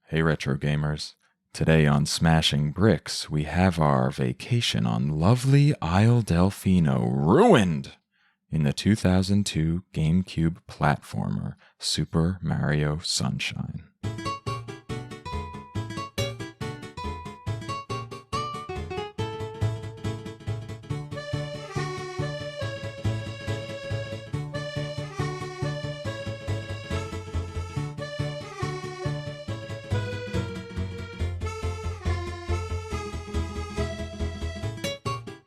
Hey retro gamers. Today on Smashing Bricks, we have our vacation on lovely Isle Delphino ruined in the 2002 GameCube platformer Super Mario Sunshine.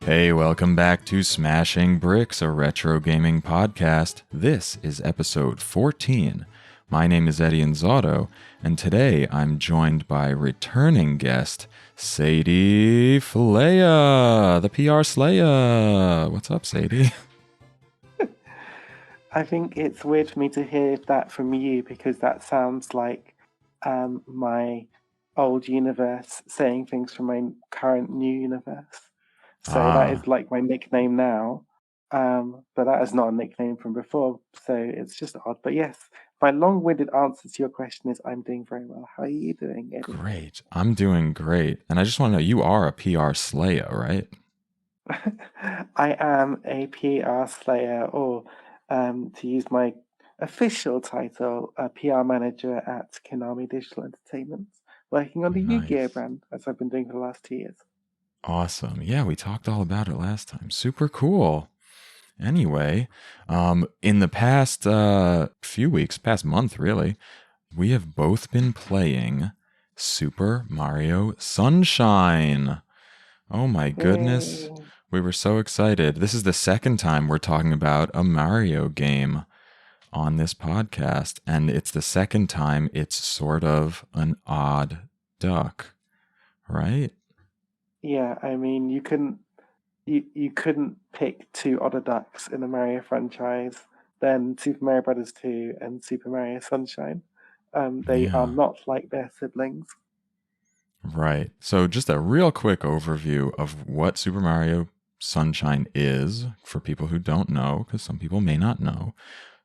Hey, welcome back to Smashing Bricks, a retro gaming podcast. This is episode 14. My name is Eddie Inzauto, and today I'm joined by returning guest Sadie Flayeh, the PR Slayer. What's up, Sadie? I think it's weird for me to hear that from you because that sounds like my old universe saying things from my current new universe. So that is like my nickname now, but that is not a nickname from before, so it's just odd. But yes, my long-winded answer to your question is I'm doing very well. How are you doing, Eddie? Great. I'm doing great. And I just want to know, you are a PR Slayer, right? I am a PR Slayer, or to use my official title, a PR manager at Konami Digital Entertainment, working on the Yu-Gi-Oh brand, as I've been doing for the last 2 years. Awesome. Yeah, we talked all about it last time. Super cool. Anyway, in the past few weeks, past month really, we have both been playing Super Mario Sunshine. Oh my goodness. Yay. We were so excited. This is the second time we're talking about a Mario game on this podcast, and it's the second time it's sort of an odd duck, right? Yeah, I mean, you couldn't pick two odder ducks in the Mario franchise than Super Mario Bros. 2 and Super Mario Sunshine. They are not like their siblings. Right. So just a real quick overview of what Super Mario Sunshine is for people who don't know, because some people may not know.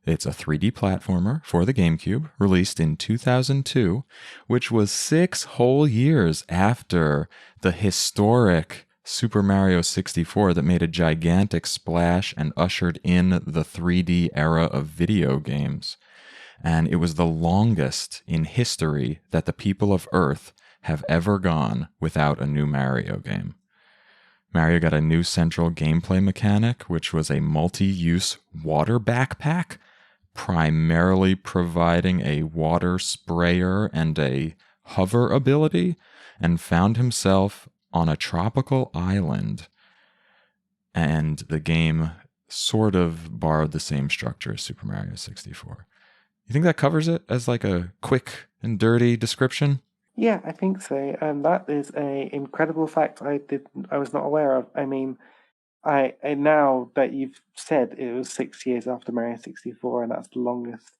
It's a 3D platformer for the GameCube, released in 2002, which was 6 whole years after the historic Super Mario 64 that made a gigantic splash and ushered in the 3D era of video games. And it was the longest in history that the people of Earth have ever gone without a new Mario game. Mario got a new central gameplay mechanic, which was a multi-use water backpack, primarily providing a water sprayer and a hover ability, and found himself on a tropical island. And the game sort of borrowed the same structure as Super Mario 64. You think that covers it as like a quick and dirty description? Yeah, I think so. And that is an incredible fact I was not aware of. I mean, I now that you've said it was 6 years after Mario 64, and that's the longest.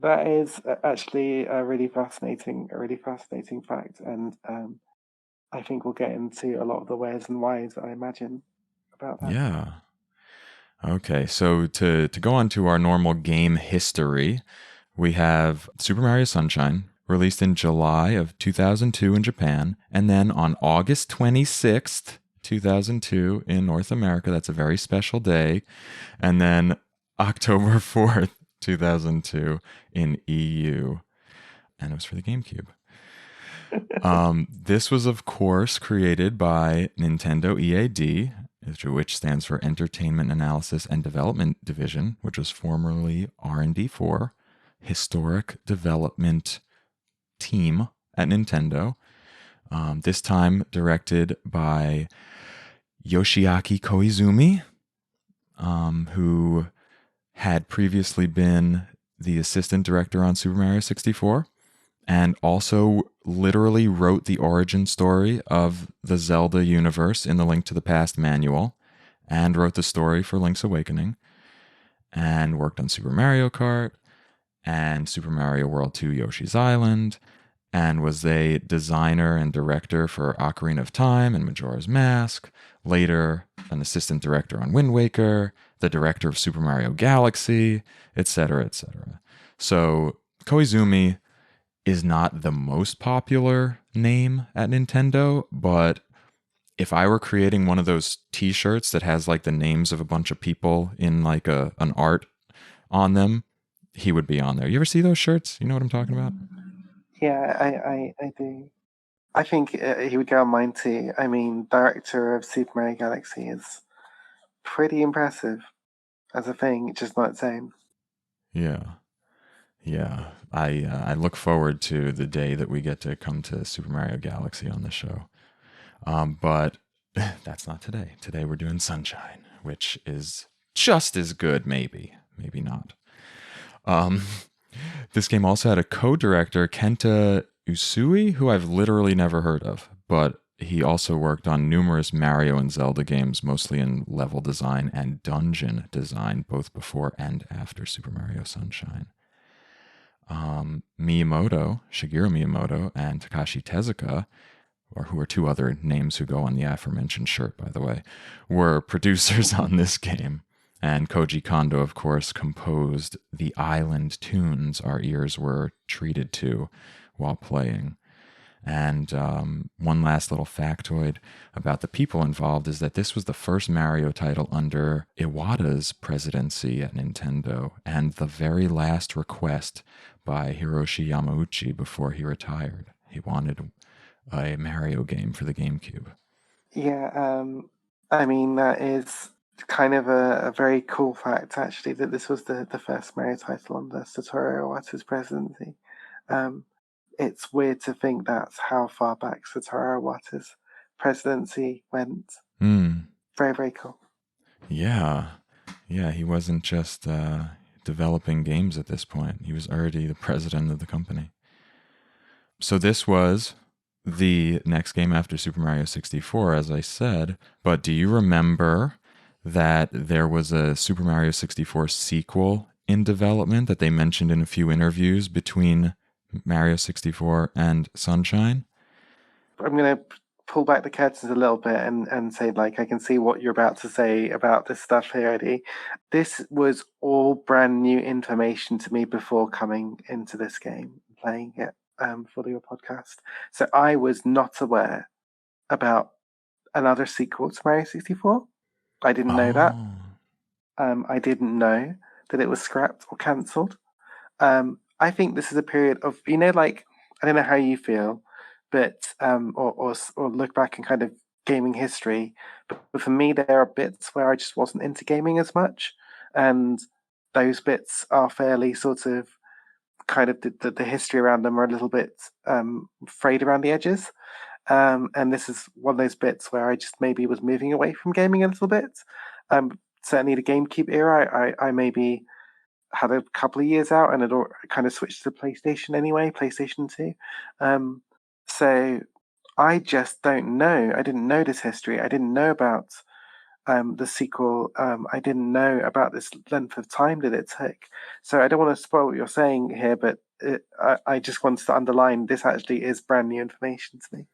That is actually a really fascinating fact, and I think we'll get into a lot of the wheres and whys, I imagine, about that. Yeah. Okay, so to go on to our normal game history, we have Super Mario Sunshine, released in July of 2002 in Japan, and then on August 26th, 2002 in North America. That's a very special day. And then October 4th, 2002 in EU. And it was for the GameCube. This was, of course, created by Nintendo EAD, which stands for Entertainment Analysis and Development Division, which was formerly R&D4, Historic Development Team at Nintendo. This time directed by Yoshiaki Koizumi, who had previously been the assistant director on Super Mario 64, and also literally wrote the origin story of the Zelda universe in the Link to the Past manual, and wrote the story for Link's Awakening, and worked on Super Mario Kart, and Super Mario World 2 Yoshi's Island, and was a designer and director for Ocarina of Time and Majora's Mask, later an assistant director on Wind Waker, the director of Super Mario Galaxy, etc., etc. So Koizumi is not the most popular name at Nintendo, but if I were creating one of those t-shirts that has like the names of a bunch of people in like an art on them, he would be on there. You ever see those shirts? You know what I'm talking about? Yeah, I do. I think he would go on mine too. I mean, director of Super Mario Galaxy is pretty impressive as a thing, just not its own. Yeah. Yeah. I look forward to the day that we get to come to Super Mario Galaxy on the show. But that's not today. Today we're doing Sunshine, which is just as good, maybe not. This game also had a co-director, Kenta Usui, who I've literally never heard of, but he also worked on numerous Mario and Zelda games, mostly in level design and dungeon design, both before and after Super Mario Sunshine. Shigeru Miyamoto, and Takashi Tezuka, or who are two other names who go on the aforementioned shirt, by the way, were producers on this game. And Koji Kondo, of course, composed the island tunes our ears were treated to while playing. And one last little factoid about the people involved is that this was the first Mario title under Iwata's presidency at Nintendo, and the very last request by Hiroshi Yamauchi before he retired. He wanted a Mario game for the GameCube. Yeah, I mean, that is kind of a very cool fact, actually, that this was the first Mario title under Satoru Iwata's presidency. It's weird to think that's how far back Satoru Iwata's presidency went. Very, very cool. Yeah, he wasn't just developing games at this point. He was already the president of the company. So this was the next game after Super Mario 64, as I said. But do you remember that there was a Super Mario 64 sequel in development that they mentioned in a few interviews between Mario 64 and Sunshine? I'm going to pull back the curtains a little bit and say, like, I can see what you're about to say about this stuff here, Eddie. This was all brand new information to me before coming into this game, playing it for your podcast. So I was not aware about another sequel to Mario 64. I didn't know that. I didn't know that it was scrapped or cancelled. I think this is a period of, like, I don't know how you feel, but or look back in kind of gaming history, but for me there are bits where I just wasn't into gaming as much, and those bits are fairly sort of kind of the history around them are a little bit frayed around the edges, and this is one of those bits where I just maybe was moving away from gaming a little bit. Certainly the GameCube era, I maybe had a couple of years out and it kind of switched to PlayStation anyway, PlayStation 2. So I just don't know. I didn't know this history. I didn't know about the sequel. I didn't know about this length of time that it took. So I don't want to spoil what you're saying here, but I just wanted to underline this actually is brand new information to me.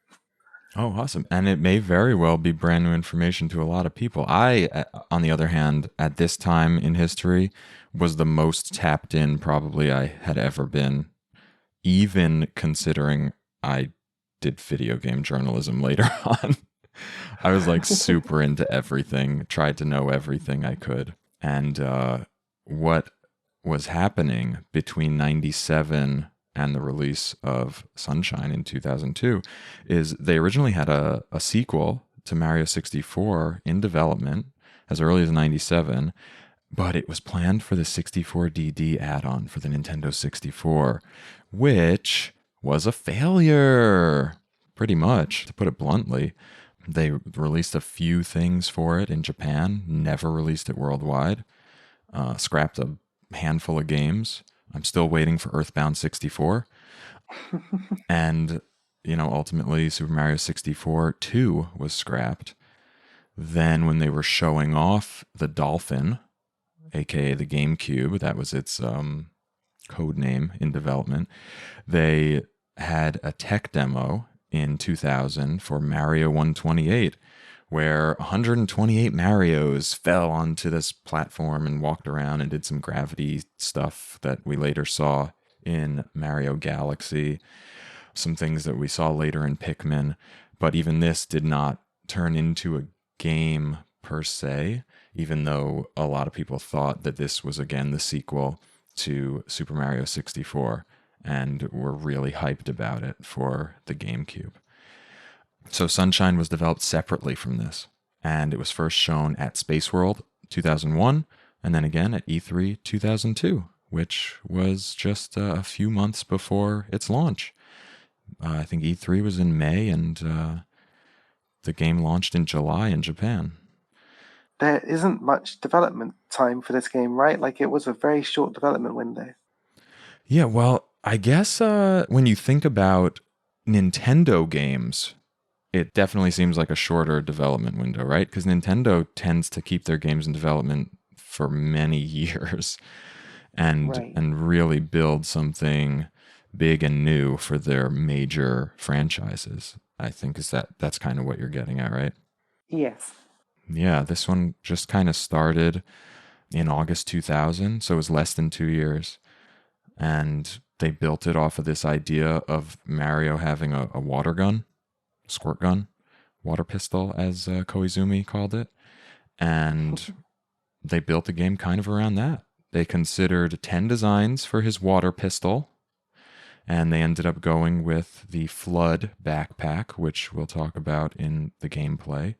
Oh, awesome. And it may very well be brand new information to a lot of people. I, on the other hand, at this time in history, was the most tapped in probably I had ever been, even considering I did video game journalism later on. I was like super into everything, tried to know everything I could. And what was happening between 97 and the release of Sunshine in 2002 is they originally had a sequel to Mario 64 in development as early as 97, but it was planned for the 64DD add-on for the Nintendo 64, which was a failure, pretty much, to put it bluntly. They released a few things for it in Japan, never released it worldwide, scrapped a handful of games. I'm still waiting for Earthbound 64. And, ultimately Super Mario 64 2 was scrapped. Then when they were showing off the Dolphin, aka the GameCube, that was its code name in development, they had a tech demo in 2000 for Mario 128, where 128 Marios fell onto this platform and walked around and did some gravity stuff that we later saw in Mario Galaxy, some things that we saw later in Pikmin, but even this did not turn into a game per se, even though a lot of people thought that this was again the sequel to Super Mario 64 and were really hyped about it for the GameCube. So Sunshine was developed separately from this, and it was first shown at Space World 2001 and then again at E3 2002, which was just a few months before its launch. I think E3 was in May, and the game launched in July in Japan. There isn't much development time for this game, right? Like, it was a very short development window. Yeah, well, I guess when you think about Nintendo games, it definitely seems like a shorter development window, right? Because Nintendo tends to keep their games in development for many years and Right. really build something big and new for their major franchises. I think that's kind of what you're getting at, right? Yes. Yeah, this one just kind of started in August 2000, so it was less than 2 years. And they built it off of this idea of Mario having a water gun, squirt gun, water pistol, as Koizumi called it. And they built the game kind of around that. They considered 10 designs for his water pistol, and they ended up going with the Flood backpack, which we'll talk about in the gameplay.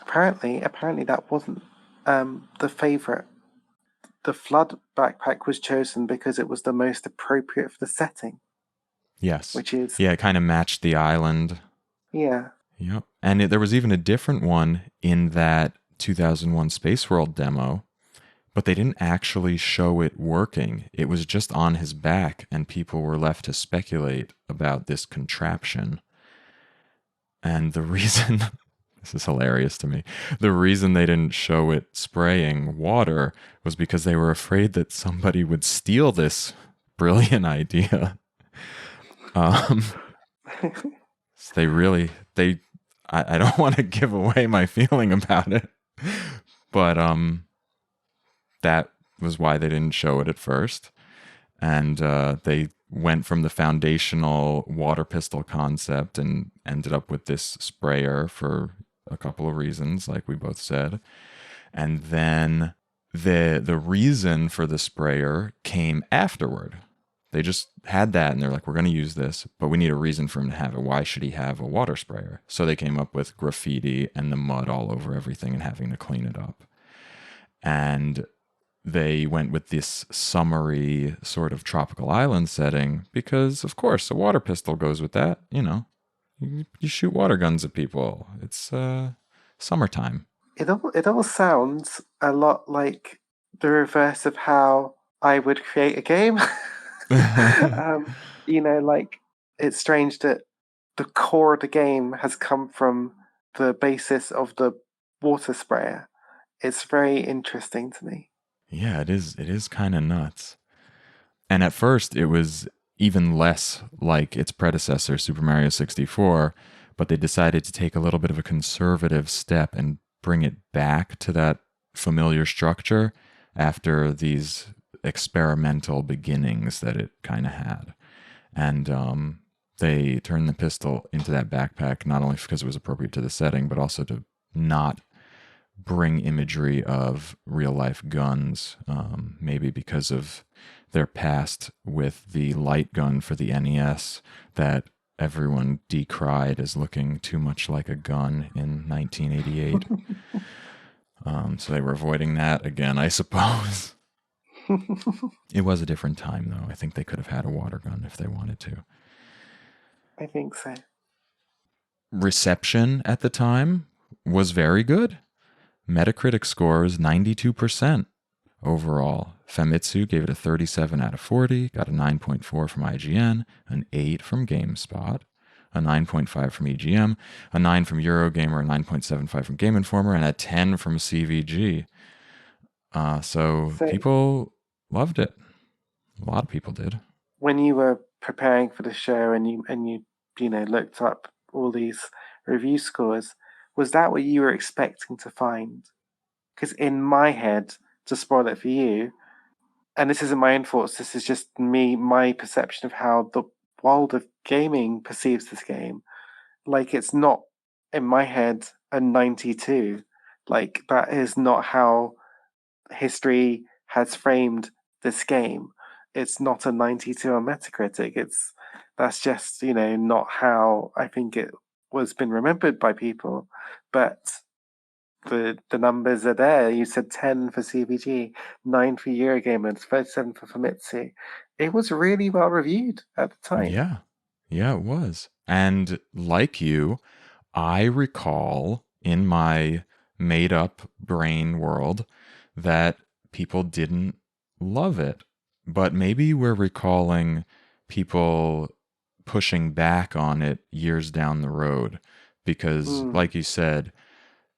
Apparently that wasn't the favorite. The Flood backpack was chosen because it was the most appropriate for the setting. Yes. Which is... Yeah, it kind of matched the island. Yeah. Yep. And there was even a different one in that 2001 Space World demo, but they didn't actually show it working. It was just on his back, and people were left to speculate about this contraption. And the reason, this is hilarious to me, the reason they didn't show it spraying water was because they were afraid that somebody would steal this brilliant idea. So I don't want to give away my feeling about it, but that was why they didn't show it at first. And they went from the foundational water pistol concept and ended up with this sprayer for a couple of reasons, like we both said. And then the reason for the sprayer came afterward. They just had that, and they're like, we're going to use this, but we need a reason for him to have it. Why should he have a water sprayer? So they came up with graffiti and the mud all over everything and having to clean it up. And they went with this summery sort of tropical island setting because, of course, a water pistol goes with that. You know, you shoot water guns at people. It's summertime. It all sounds a lot like the reverse of how I would create a game. Like, it's strange that the core of the game has come from the basis of the water sprayer. It's very interesting to me. Yeah, it is. It is kind of nuts. And at first, it was even less like its predecessor, Super Mario 64, but they decided to take a little bit of a conservative step and bring it back to that familiar structure after these experimental beginnings that it kind of had. And they turned the pistol into that backpack, not only because it was appropriate to the setting, but also to not bring imagery of real life guns, maybe because of their past with the light gun for the NES that everyone decried as looking too much like a gun in 1988. So they were avoiding that again, I suppose. It was a different time, though. I think they could have had a water gun if they wanted to. I think so. Reception at the time was very good. Metacritic score is 92% overall. Famitsu gave it a 37 out of 40, got a 9.4 from IGN, an 8 from GameSpot, a 9.5 from EGM, a 9 from Eurogamer, a 9.75 from Game Informer, and a 10 from CVG. So people loved it. A lot of people did. When you were preparing for the show and you looked up all these review scores, was that what you were expecting to find? Because in my head, to spoil it for you, and this isn't my own thoughts, this is just my perception of how the world of gaming perceives this game. Like, it's not, in my head, a 92. Like, that is not how history has framed this game. It's not a 92 on Metacritic. That's just, not how I think it was been remembered by people. But the numbers are there. You said 10 for CBG, 9 for Eurogamer, 37 for Famitsu. It was really well reviewed at the time. Yeah. Yeah, it was. And like you, I recall in my made up brain world that people didn't love it. But maybe we're recalling people pushing back on it years down the road because, Mm. like you said,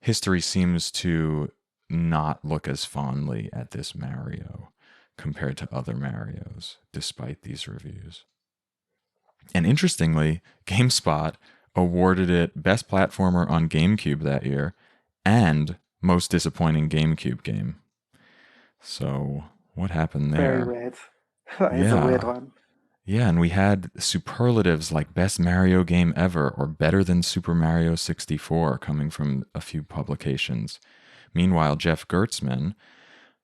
history seems to not look as fondly at this Mario compared to other Marios, despite these reviews. And interestingly, GameSpot awarded it Best Platformer on GameCube that year and Most Disappointing GameCube Game. So, what happened Very there? weird. That is a weird Yeah. one. Yeah, and we had superlatives like Best Mario Game Ever or Better Than Super Mario 64 coming from a few publications. Meanwhile, Jeff Gertzman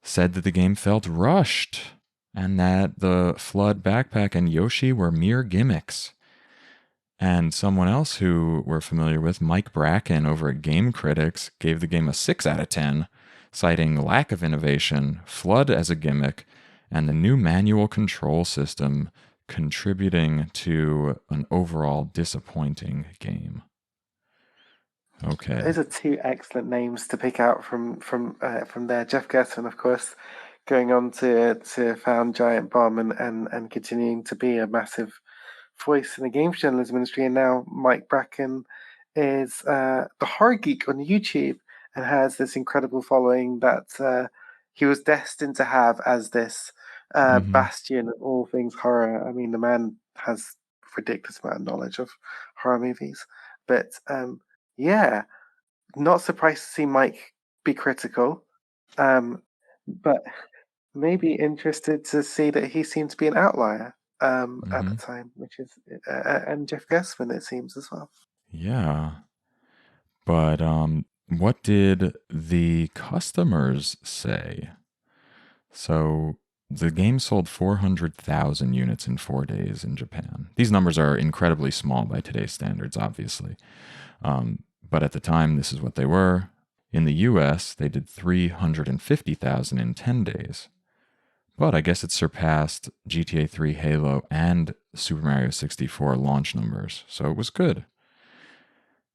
said that the game felt rushed and that the Flood backpack and Yoshi were mere gimmicks. And someone else who we're familiar with, Mike Bracken over at Game Critics, gave the game a 6 out of 10, citing lack of innovation, Flood as a gimmick, and the new manual control system contributing to an overall disappointing game. Okay. Those are two excellent names to pick out from there. Jeff Gerstmann, of course, going on to found Giant Bomb and continuing to be a massive voice in the games journalism industry. And now Mike Bracken is the horror geek on YouTube and has this incredible following that he was destined to have as this bastion of all things horror. I mean, the man has ridiculous amount of knowledge of horror movies, but yeah, not surprised to see Mike be critical, but maybe interested to see that he seemed to be an outlier at the time, which is and Jeff Gessman, it seems, as well. Yeah. But what did the customers say? So the game sold 400,000 units in 4 days in Japan. These numbers are incredibly small by today's standards, obviously. But at the time, this is what they were. In the US, they did 350,000 in 10 days. But I guess it surpassed GTA 3, Halo, and Super Mario 64 launch numbers, so it was good.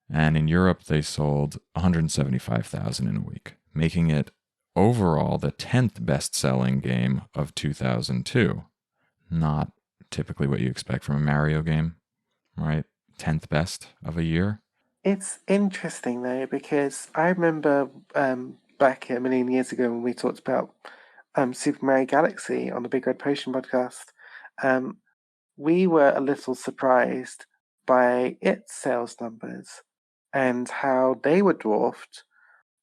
And in Europe, they sold 175,000 in a week, making it overall the 10th best-selling game of 2002. Not typically what you expect from a Mario game, right? 10th best of a year. It's interesting, though, because I remember back a million years ago when we talked about Super Mario Galaxy on the Big Red Potion podcast, we were a little surprised by its sales numbers and how they were dwarfed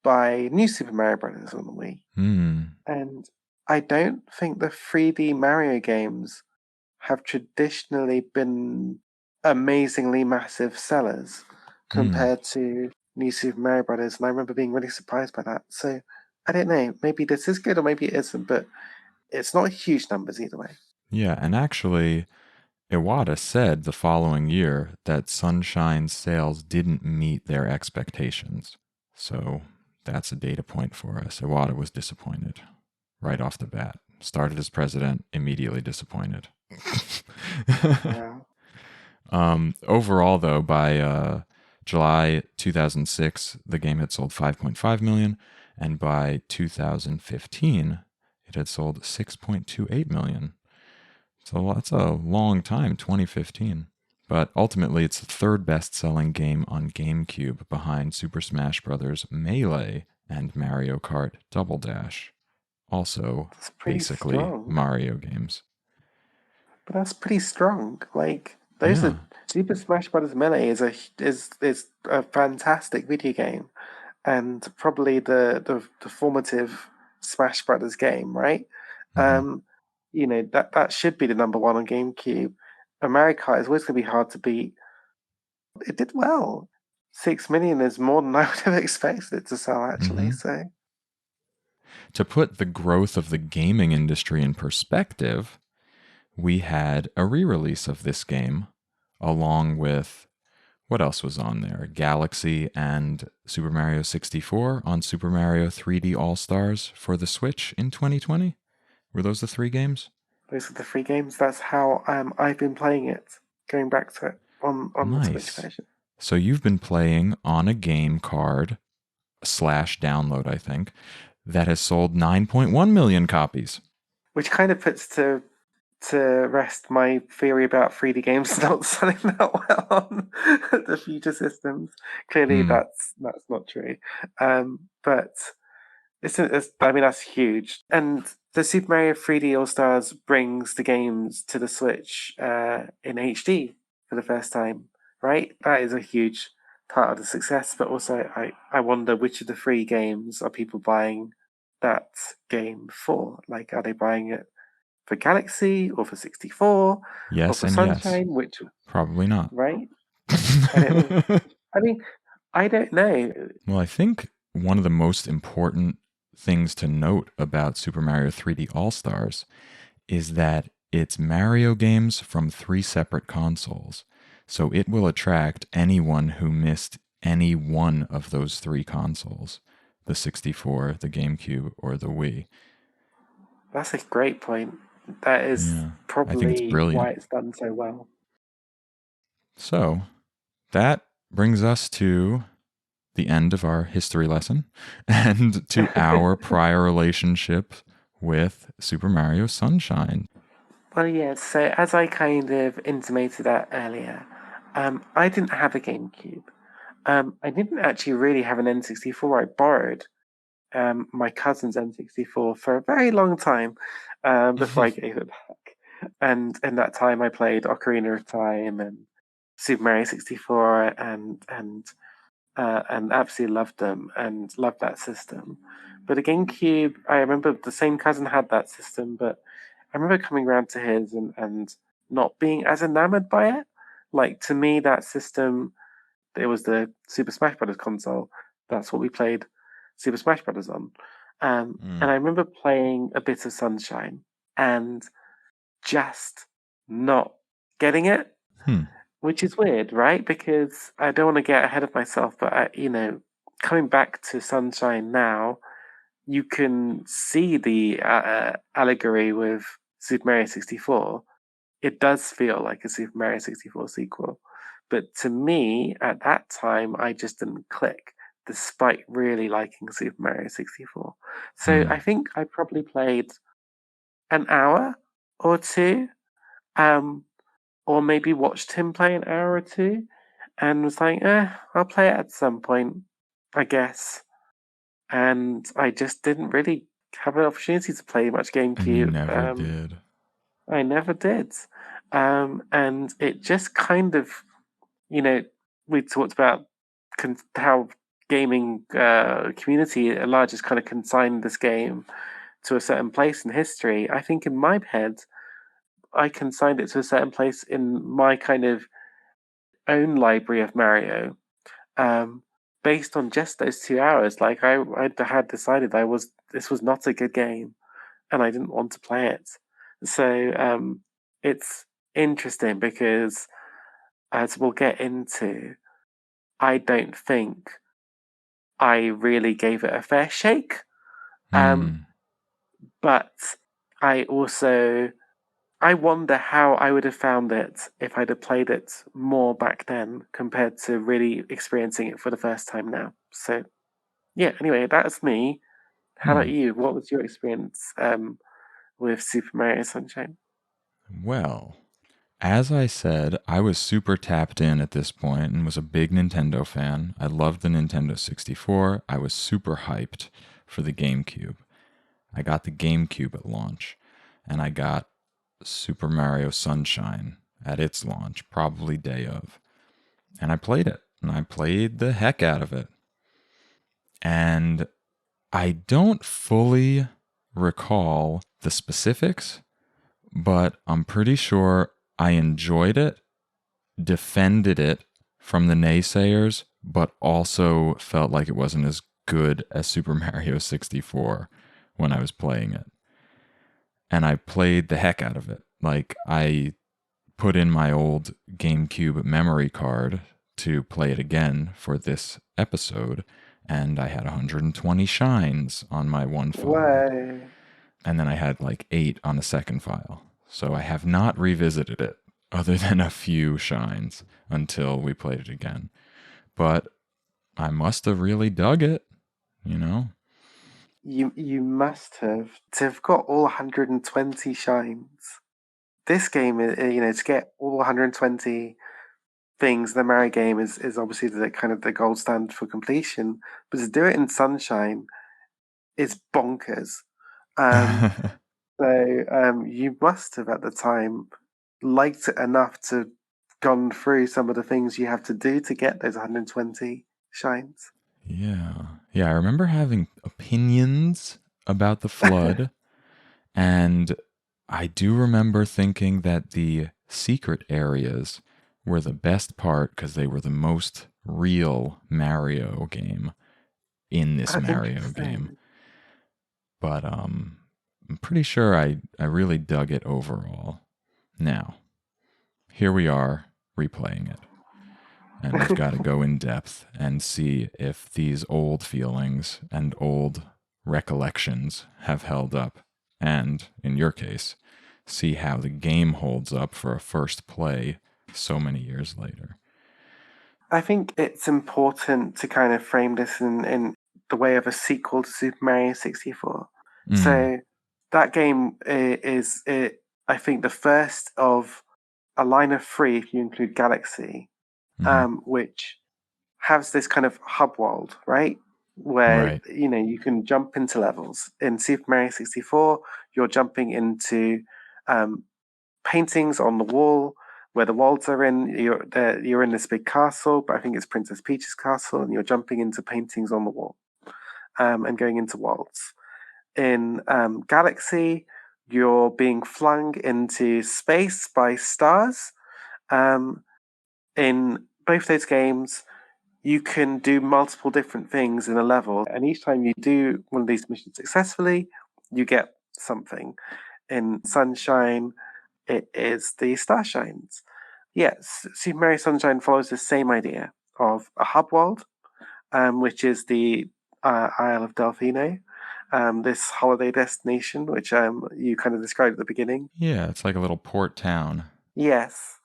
by New Super Mario Bros. On the Wii. And I don't think the 3D Mario games have traditionally been amazingly massive sellers compared to New Super Mario Bros. And I remember being really surprised by that. So I don't know. Maybe this is good or maybe it isn't, but it's not huge numbers either way. Yeah, and actually, Iwata said the following year that Sunshine's sales didn't meet their expectations. So that's a data point for us. Iwata was disappointed right off the bat. Started as president, immediately disappointed. Yeah. Overall, though, by July 2006, the game had sold 5.5 million, and by 2015, it had sold 6.28 million. So that's a long time, 2015. But ultimately, it's the third best-selling game on GameCube behind Super Smash Bros. Melee and Mario Kart Double Dash. Also, basically strong. Mario games. But that's pretty strong. Like those are Super Smash Bros. Melee is a fantastic video game, and probably the formative Smash Brothers game, right? that should be the number one on GameCube. And Mario Kart is always going to be hard to beat. It did well. 6 million is more than I would have expected it to sell, actually. So, to put the growth of the gaming industry in perspective, we had a re-release of this game along with, what else was on there? Galaxy and Super Mario 64 on Super Mario 3D All-Stars for the Switch in 2020. Were those the 3 games? Those are the 3 games. That's how I've been playing it, going back to it on Nice. the Switch version. So you've been playing on a game card / download, I think, that has sold 9.1 million copies. Which kind of puts to rest my theory about 3D games not selling that well on the future systems. Clearly, that's not true. But that's huge. And the Super Mario 3D All Stars brings the games to the Switch in HD for the first time, right? That is a huge part of the success. But also, I wonder which of the 3 games are people buying that game for? Like, are they buying it for Galaxy or for 64? Yes, or for and Sunshine? yes. Which probably not. Right? I mean, I don't know. Well, I think one of the most important things to note about Super Mario 3D All-Stars is that it's Mario games from 3 separate consoles. So it will attract anyone who missed any one of those 3 consoles, the 64, the GameCube, or the Wii. That's a great point. That is probably why it's done so well. So that brings us to the end of our history lesson and to our prior relationship with Super Mario Sunshine. Well, yeah, so as I kind of intimated that earlier, I didn't have a GameCube. I didn't actually really have an N64. I borrowed my cousin's N64 for a very long time before I gave it back. And in that time, I played Ocarina of Time and Super Mario 64 and absolutely loved them and loved that system. But a GameCube, I remember the same cousin had that system, but I remember coming around to his and not being as enamored by it. Like, to me, that system, it was the Super Smash Brothers console. That's what we played Super Smash Brothers on. And I remember playing a bit of Sunshine and just not getting it, which is weird, right? Because I don't want to get ahead of myself, but coming back to Sunshine now, you can see the allegory with Super Mario 64. It does feel like a Super Mario 64 sequel. But to me, at that time, I just didn't click, despite really liking Super Mario 64. So I think I probably played an hour or 2, or maybe watched him play an hour or 2, and was like, I'll play it at some point, I guess. And I just didn't really have an opportunity to play much GameCube. You never did. I never did. And it just kind of, we talked about how gaming community at large has kind of consigned this game to a certain place in history. I think in my head, I consigned it to a certain place in my kind of own library of Mario, based on just those 2 hours. Like, I had decided this was not a good game, and I didn't want to play it. So it's interesting because, as we'll get into, I don't think I really gave it a fair shake. But I wonder how I would have found it if I'd have played it more back then compared to really experiencing it for the first time now. So, yeah, anyway, that's me. How about you? What was your experience with Super Mario Sunshine? Well, as I said, I was super tapped in at this point and was a big Nintendo fan. I loved the Nintendo 64. I was super hyped for the GameCube. I got the GameCube at launch, and I got Super Mario Sunshine at its launch, probably day of. And I played it, and I played the heck out of it. And I don't fully recall the specifics, but I'm pretty sure I enjoyed it, defended it from the naysayers, but also felt like it wasn't as good as Super Mario 64 when I was playing it. And I played the heck out of it. Like, I put in my old GameCube memory card to play it again for this episode, and I had 120 shines on my one file. Whoa. And then I had like 8 on a second file. So I have not revisited it other than a few shines until we played it again. But I must have really dug it, you know? You must have to have got all 120 shines. This game, to get all 120 things in the Mario game is obviously the kind of the gold standard for completion. But to do it in Sunshine is bonkers. So you must have at the time liked it enough to gone through some of the things you have to do to get those 120 shines. Yeah. Yeah, I remember having opinions about the flood, and I do remember thinking that the secret areas were the best part because they were the most real Mario game in this Mario game. But I'm pretty sure I really dug it overall. Now, here we are replaying it. And we've got to go in depth and see if these old feelings and old recollections have held up. And, in your case, see how the game holds up for a first play so many years later. I think it's important to kind of frame this in the way of a sequel to Super Mario 64. So that game is, I think, the first of a line of 3, if you include Galaxy, which has this kind of hub world, right? Where, you can jump into levels. In Super Mario 64, you're jumping into paintings on the wall where the worlds are in. You're in this big castle, but I think it's Princess Peach's castle, and you're jumping into paintings on the wall and going into worlds. In Galaxy, you're being flung into space by stars. In both those games, you can do multiple different things in a level, and each time you do one of these missions successfully, you get something. In Sunshine, it is the star shines. Yes, Super Mario Sunshine follows the same idea of a hub world, which is the Isle of Delphino, this holiday destination, which you kind of described at the beginning. Yeah, it's like a little port town. Yes.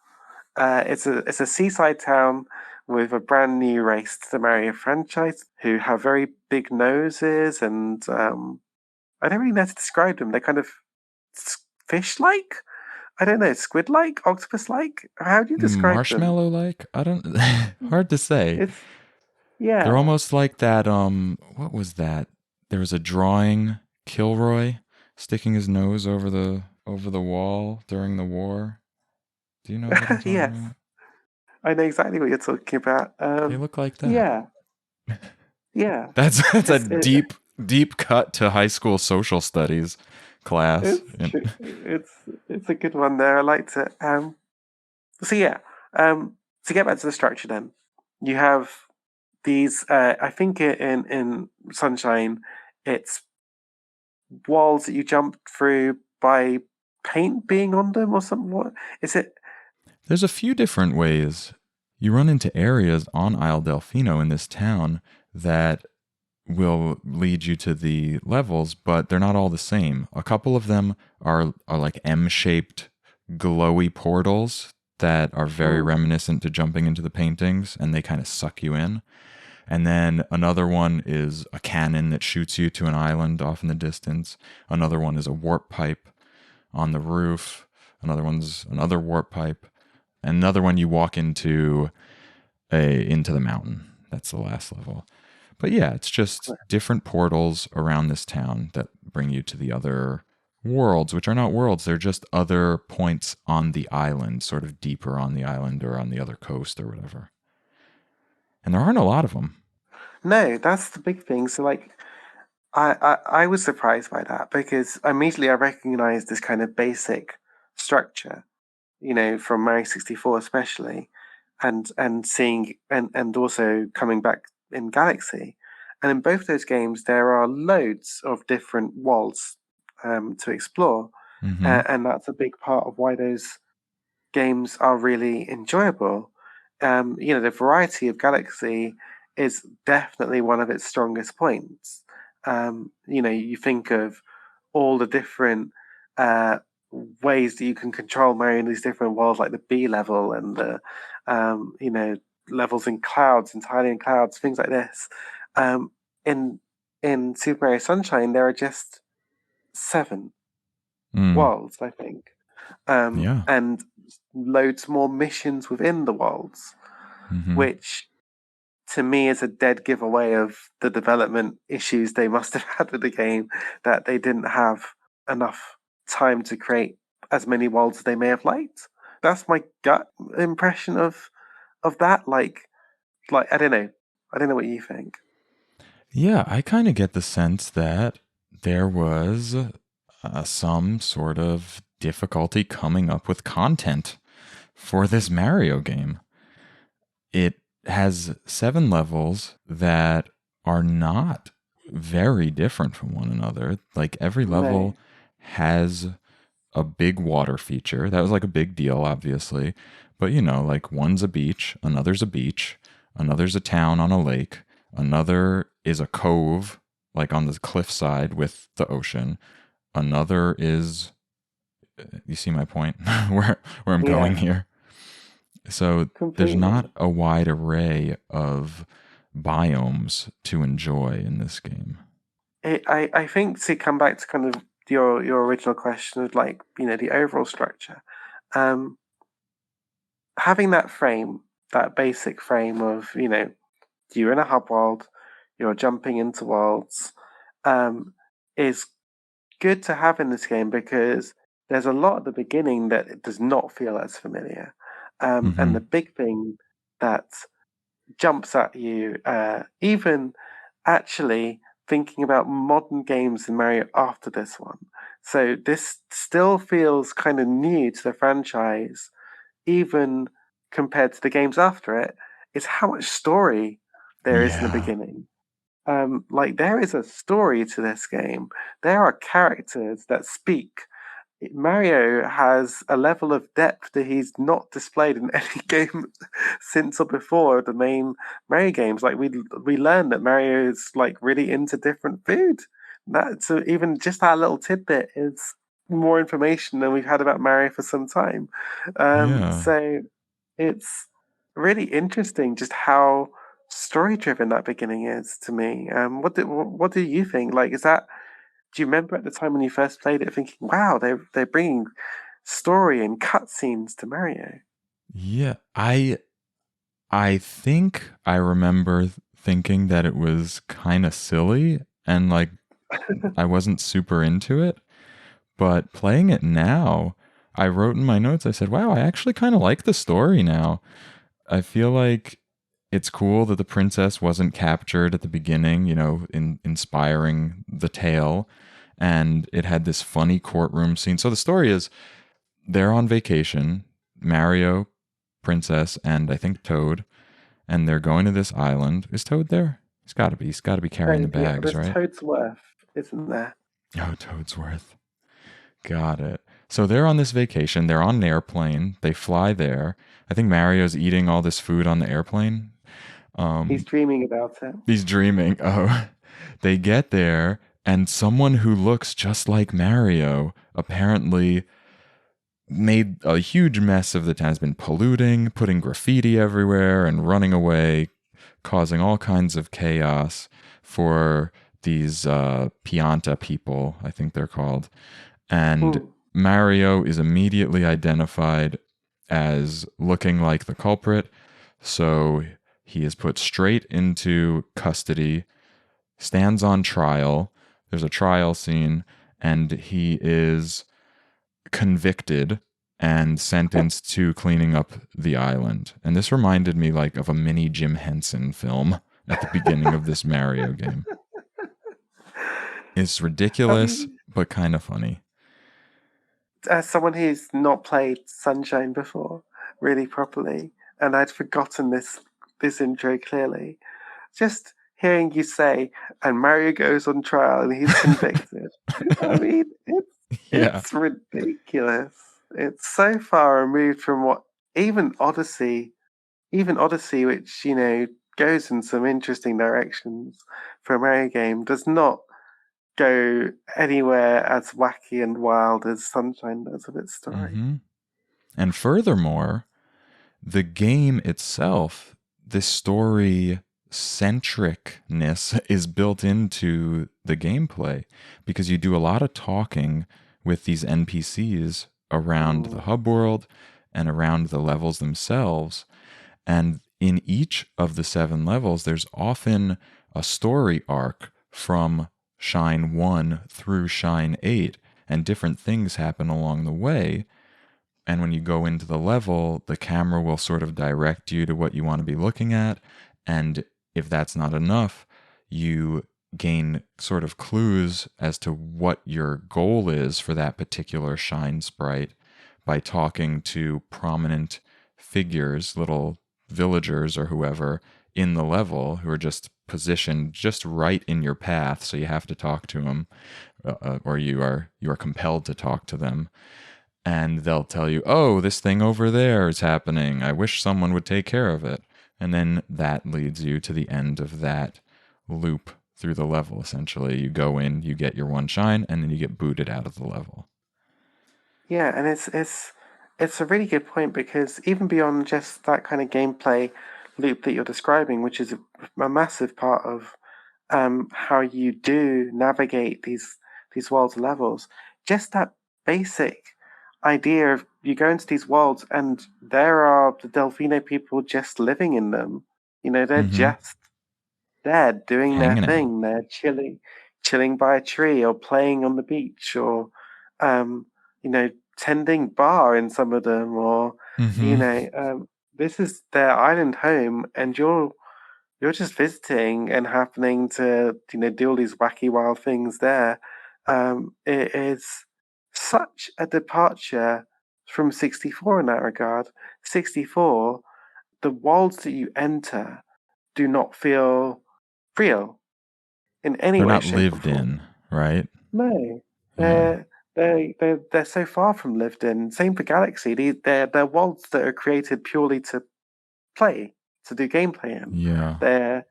It's a seaside town with a brand new race to the Mario franchise who have very big noses, and I don't really know how to describe them. They're kind of fish-like? I don't know, squid-like? Octopus-like? How do you describe Marshmallow-like? I don't... Hard to say. Yeah. They're almost like that, what was that? There was a drawing, Kilroy, sticking his nose over the wall during the war. Do you know what I'm talking yes. about? I know exactly what you're talking about. They look like that. Yeah. Yeah. That's a deep cut to high school social studies class. It's a good one there. I liked it. So yeah, to get back to the structure then, you have these, I think in Sunshine, it's walls that you jump through by paint being on them or something. What is it? There's a few different ways. You run into areas on Isle Delphino in this town that will lead you to the levels, but they're not all the same. A couple of them are like M-shaped glowy portals that are very reminiscent to jumping into the paintings, and they kind of suck you in. And then another one is a cannon that shoots you to an island off in the distance. Another one is a warp pipe on the roof. Another one's another warp pipe. Another one you walk into the mountain. That's the last level. But yeah, it's just different portals around this town that bring you to the other worlds, which are not worlds. They're just other points on the island, sort of deeper on the island or on the other coast or whatever. And there aren't a lot of them. No, that's the big thing. So like, I was surprised by that because immediately I recognized this kind of basic structure, from Mario 64 especially, and seeing and also coming back in Galaxy. And in both those games, there are loads of different worlds to explore. And that's a big part of why those games are really enjoyable. The variety of Galaxy is definitely one of its strongest points. You think of all the different ways that you can control Mario in these different worlds, like the B level and the levels in clouds, entirely in clouds, things like this. In Super Mario Sunshine, there are just 7 worlds, I think, and loads more missions within the worlds, which to me is a dead giveaway of the development issues they must have had with the game, that they didn't have enough time to create as many worlds as they may have liked. That's my gut impression of that. Like I don't know what you think. Yeah, I kind of get the sense that there was some sort of difficulty coming up with content for this Mario game. It has 7 levels that are not very different from one another. Like every level has a big water feature. That was like a big deal, obviously. But like one's a beach, another's a town on a lake, another is a cove, like on the cliffside with the ocean. Another is, you see my point, where I'm going here. So there's not a wide array of biomes to enjoy in this game. I think to come back to kind of your original question of the overall structure, having that basic frame of you're in a hub world, you're jumping into worlds, is good to have in this game, because there's a lot at the beginning that it does not feel as familiar. And the big thing that jumps at you, even actually thinking about modern games in Mario after this one. So this still feels kind of new to the franchise, even compared to the games after it, is how much story there is in the beginning. There is a story to this game. There are characters that speak. Mario has a level of depth that he's not displayed in any game since or before the main Mario games. Like we learned that Mario is really into different food. So even just that little tidbit is more information than we've had about Mario for some time. So it's really interesting just how story-driven that beginning is to me. What do you think? Do you remember at the time when you first played it thinking, wow, they're bringing story and cutscenes to Mario? Yeah, I think I remember thinking that it was kind of silly and I wasn't super into it. But playing it now, I wrote in my notes, I said, wow, I actually kind of like the story now. I feel like it's cool that the princess wasn't captured at the beginning, inspiring the tale. And it had this funny courtroom scene. So the story is they're on vacation, Mario, Princess, and I think Toad, and they're going to this island. Is Toad there? He's got to be. He's got to be carrying the bags, right? Toadsworth, isn't there? Oh, Toadsworth. Got it. So they're on this vacation. They're on an airplane. They fly there. I think Mario's eating all this food on the airplane. He's dreaming about it. He's dreaming. Oh, they get there, and someone who looks just like Mario apparently made a huge mess of the town, has been polluting, putting graffiti everywhere, and running away, causing all kinds of chaos for these Pianta people, I think they're called. And Mario is immediately identified as looking like the culprit. So he is put straight into custody, stands on trial. There's a trial scene, and he is convicted and sentenced to cleaning up the island. And this reminded me of a mini Jim Henson film at the beginning of this Mario game. It's ridiculous, but kind of funny. as someone who's not played Sunshine before really properly, and I'd forgotten this intro clearly, just hearing you say, and Mario goes on trial and he's convicted. I mean, Yeah. it's ridiculous. It's so far removed from what even Odyssey, which goes in some interesting directions for a Mario game, does not go anywhere as wacky and wild as Sunshine does with its story. Mm-hmm. And furthermore, the game itself, the story centricness is built into the gameplay because you do a lot of talking with these NPCs around the hub world and around the levels themselves. And in each of the 7 levels, there's often a story arc from Shine 1 through Shine 8, and different things happen along the way. And when you go into the level, the camera will sort of direct you to what you want to be looking at. And if that's not enough, you gain sort of clues as to what your goal is for that particular Shine sprite by talking to prominent figures, little villagers or whoever in the level who are just positioned just right in your path. So you have to talk to them, or you are compelled to talk to them. And they'll tell you, oh, this thing over there is happening. I wish someone would take care of it. And then that leads you to the end of that loop through the level, essentially. You go in, you get your 1 shine, and then you get booted out of the level. Yeah, and it's a really good point, because even beyond just that kind of gameplay loop that you're describing, which is a massive part of how you do navigate these worlds and levels, just that basic idea of you go into these worlds and there are the Delphino people just living in them. They're just there doing their Hanging out. thing. They're chilling by a tree or playing on the beach, or tending bar in some of them, or this is their island home, and you're just visiting and happening to do all these wacky wild things there. It is such a departure from 64 in that regard. 64, the worlds that you enter do not feel real in any They're way, not shape, or lived form. in, right? No, Yeah. they're so far from lived in. Same for Galaxy. They're worlds that are created purely to play, to do gameplay in. Yeah. They're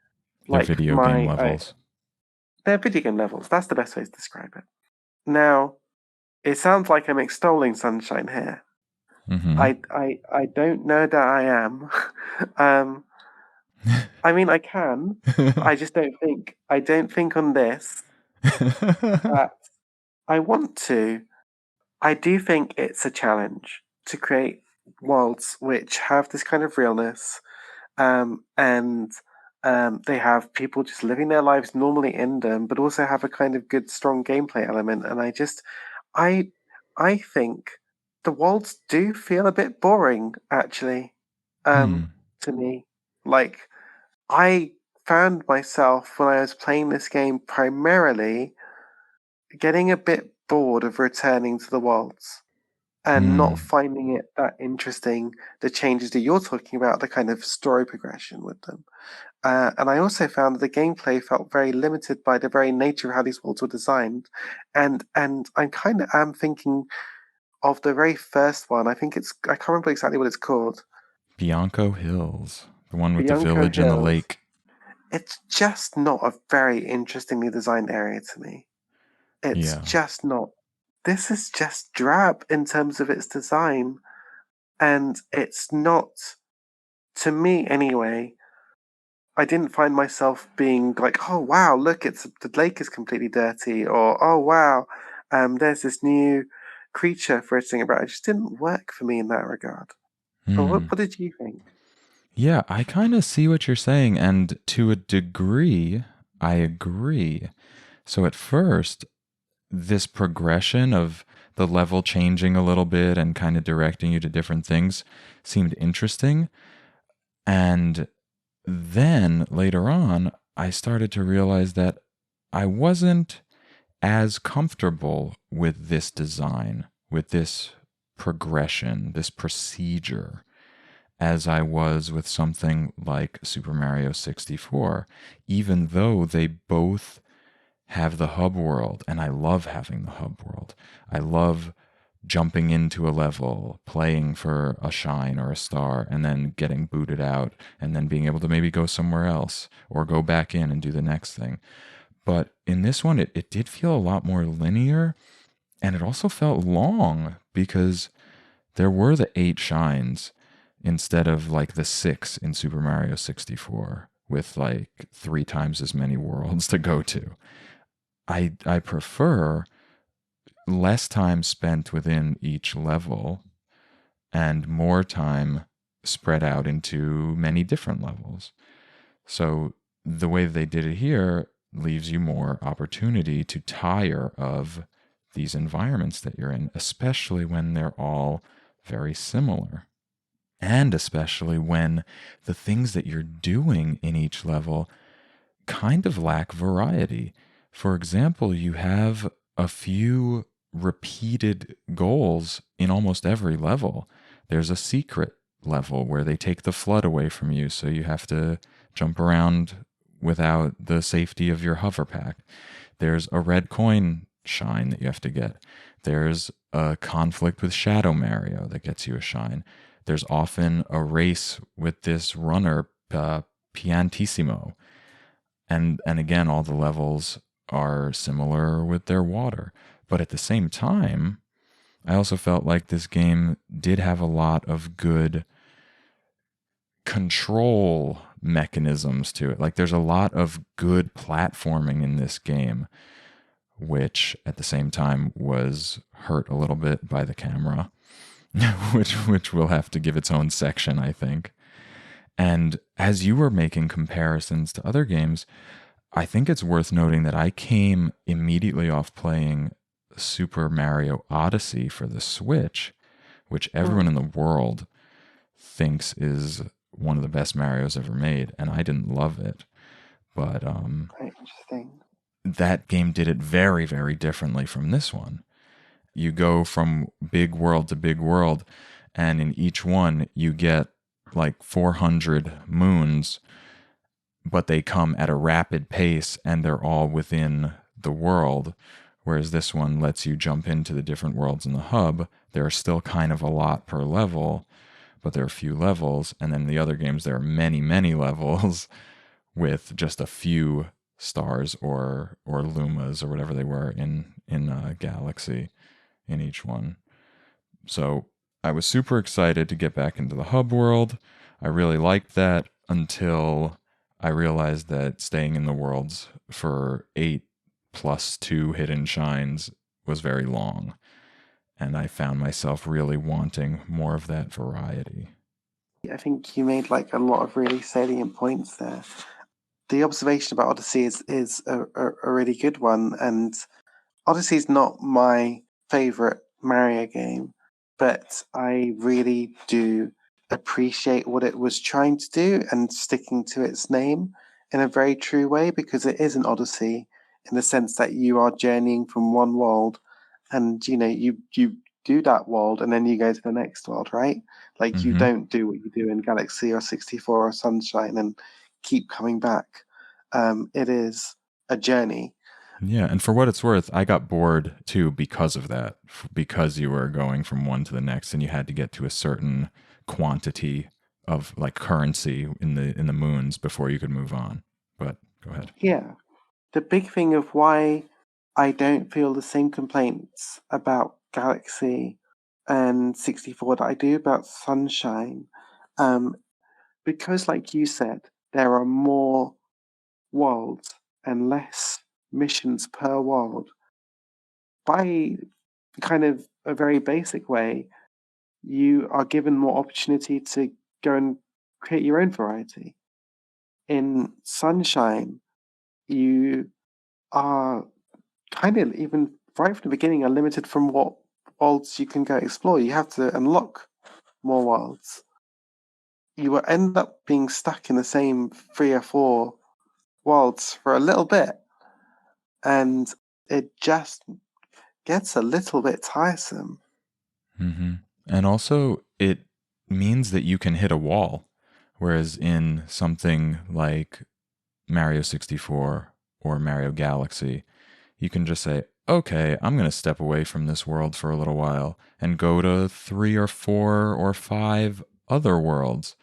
They're like video game levels. they're video game levels. That's the best way to describe it. Now, it sounds like I'm extolling Sunshine here. Mm-hmm. I don't know that I am. I mean, I can. I just don't think. I don't think on this that I want to. I do think it's a challenge to create worlds which have this kind of realness, and they have people just living their lives normally in them, but also have a kind of good, strong gameplay element. And I think the worlds do feel a bit boring, actually, to me. Like, I found myself when I was playing this game primarily getting a bit bored of returning to the worlds and not finding it that interesting, the changes that you're talking about, the kind of story progression with them. And I also found that the gameplay felt very limited by the very nature of how these worlds were designed. And I kind of am thinking of the very first one. I can't remember exactly what it's called. Bianco Hills, the one with Bianco the village and the Hills. lake. It's just not a very interestingly designed area to me. It's just not. This is just drab in terms of its design. And it's not, to me anyway, I didn't find myself being like, oh wow, look, the lake is completely dirty, or oh wow, there's this new creature flitting about. It just didn't work for me in that regard. But what did you think? Yeah, I kind of see what you're saying, and to a degree, I agree. So at first, this progression of the level changing a little bit and kind of directing you to different things seemed interesting. And then later on, I started to realize that I wasn't as comfortable with this design, with this progression, this procedure, as I was with something like Super Mario 64, even though they both have the hub world, and I love having the hub world. I love jumping into a level, playing for a shine or a star, and then getting booted out, and then being able to maybe go somewhere else or go back in and do the next thing. But in this one, it did feel a lot more linear, and it also felt long because there were the 8 shines instead of like the 6 in Super Mario 64 with like 3 times as many worlds to go to. I prefer less time spent within each level and more time spread out into many different levels. So the way they did it here leaves you more opportunity to tire of these environments that you're in, especially when they're all very similar. And especially when the things that you're doing in each level kind of lack variety. For example, you have a few repeated goals in almost every level. There's a secret level where they take the flood away from you, so you have to jump around without the safety of your hover pack. There's a red coin shine that you have to get. There's a conflict with Shadow Mario that gets you a shine. There's often a race with this runner, Piantissimo. And again, all the levels are similar with their water. But at the same time, I also felt like this game did have a lot of good control mechanisms to it. Like there's a lot of good platforming in this game, which at the same time was hurt a little bit by the camera, which will have to give its own section, I think. And as you were making comparisons to other games, I think it's worth noting that I came immediately off playing Super Mario Odyssey for the Switch, which everyone in the world thinks is one of the best Marios ever made, and I didn't love it. But Quite interesting. that game did it very, very differently from this one. You go from big world to big world, and in each one you get like 400 moons, but they come at a rapid pace and they're all within the world. Whereas this one lets you jump into the different worlds in the hub. There are still kind of a lot per level, but there are a few levels. And then the other games, there are many, many levels with just a few stars or lumas or whatever they were in Galaxy in each one. So I was super excited to get back into the hub world. I really liked that until I realized that staying in the worlds for 8 plus 2 hidden shines was very long. And I found myself really wanting more of that variety. I think you made like a lot of really salient points there. The observation about Odyssey is a really good one, and Odyssey is not my favorite Mario game, but I really do appreciate what it was trying to do and sticking to its name in a very true way, because it is an Odyssey in the sense that you are journeying from one world, and you do that world and then you go to the next world, right? Like you don't do what you do in Galaxy or 64 or Sunshine and keep coming back. It is a journey. Yeah, and for what it's worth, I got bored too because of that, because you were going from one to the next and you had to get to a certain quantity of like currency in the moons before you could move on. But go ahead. Yeah. The big thing of why I don't feel the same complaints about Galaxy and 64 that I do about Sunshine, because like you said, there are more worlds and less missions per world. By kind of a very basic way, you are given more opportunity to go and create your own variety. In Sunshine, you are kind of, even right from the beginning, are limited from what worlds you can go explore. You have to unlock more worlds. You will end up being stuck in the same 3 or 4 worlds for a little bit, and it just gets a little bit tiresome. Mm-hmm. And also, it means that you can hit a wall, whereas in something like Mario 64 or Mario Galaxy, you can just say, okay, I'm going to step away from this world for a little while and go to 3 or 4 or 5 other worlds.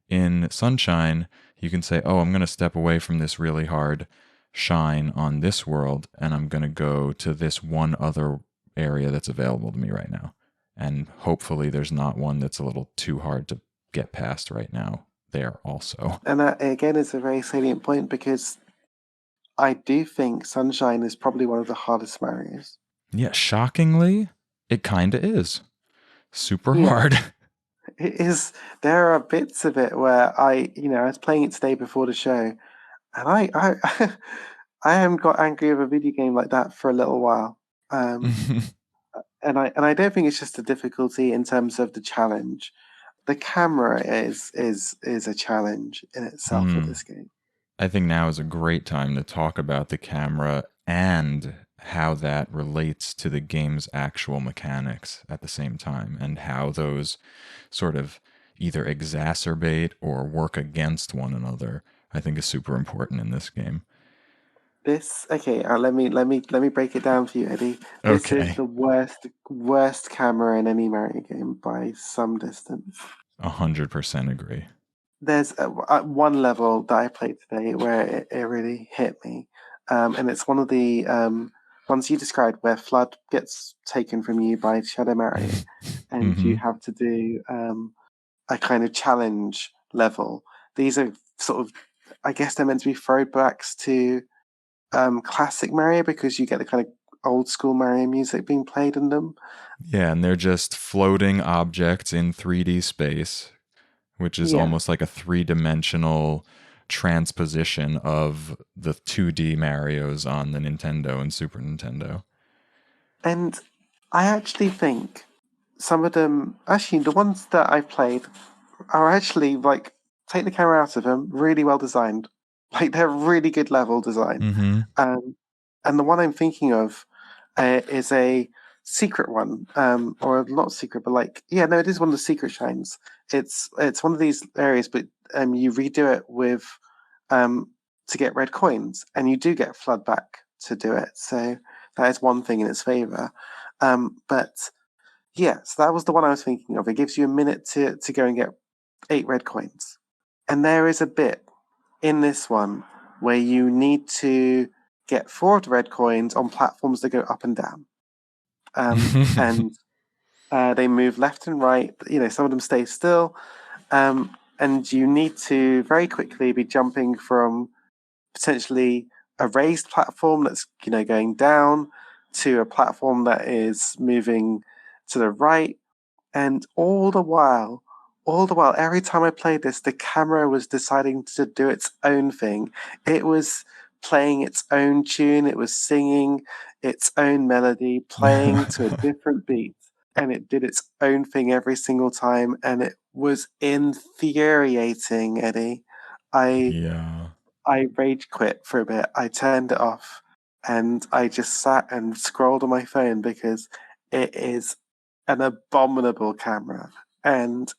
In Sunshine, you can say, oh, I'm going to step away from this really hard shine on this world and I'm going to go to this one other area that's available to me right now. And hopefully there's not one that's a little too hard to get past right now there also. And that, again, is a very salient point because I do think Sunshine is probably one of the hardest Marios. Yeah, shockingly, it kind of is. Super Yeah. hard. It is. There are bits of it where I was playing it today before the show, and I I haven't got angry over a video game like that for a little while. And I don't think it's just a difficulty in terms of the challenge. The camera is a challenge in itself with this game. I think now is a great time to talk about the camera and how that relates to the game's actual mechanics at the same time, and how those sort of either exacerbate or work against one another, I think is super important in this game. Let me break it down for you, Eddie. This is the worst camera in any Mario game by some distance. 100% agree. There's one level that I played today where it really hit me, and it's one of the ones you described where Flood gets taken from you by Shadow Mario, and you have to do a kind of challenge level. These are sort of, I guess they're meant to be throwbacks to classic Mario because you get the kind of old school Mario music being played in them. Yeah, and they're just floating objects in 3D space, which is almost like a 3-dimensional transposition of the 2D Marios on the Nintendo and Super Nintendo. And I actually think some of them, the ones that I've played are actually, like, take the camera out of them, really well designed. Like, they're really good level design. And the one I'm thinking of is a secret one, or not secret, but it is one of the secret shines. It's one of these areas, but you redo it with to get red coins, and you do get Flood back to do it. So that is one thing in its favor. But yeah, so that was the one I was thinking of. It gives you a minute to go and get 8 red coins, and there is a bit in this one where you need to get 4 of the red coins on platforms that go up and down. And they move left and right. Some of them stay still. And you need to very quickly be jumping from potentially a raised platform that's going down to a platform that is moving to the right. And all the while, every time I played this, the camera was deciding to do its own thing. It was playing its own tune. It was singing its own melody, playing to a different beat. And it did its own thing every single time. And it was infuriating, Eddie. I rage quit for a bit. I turned it off. And I just sat and scrolled on my phone because it is an abominable camera. And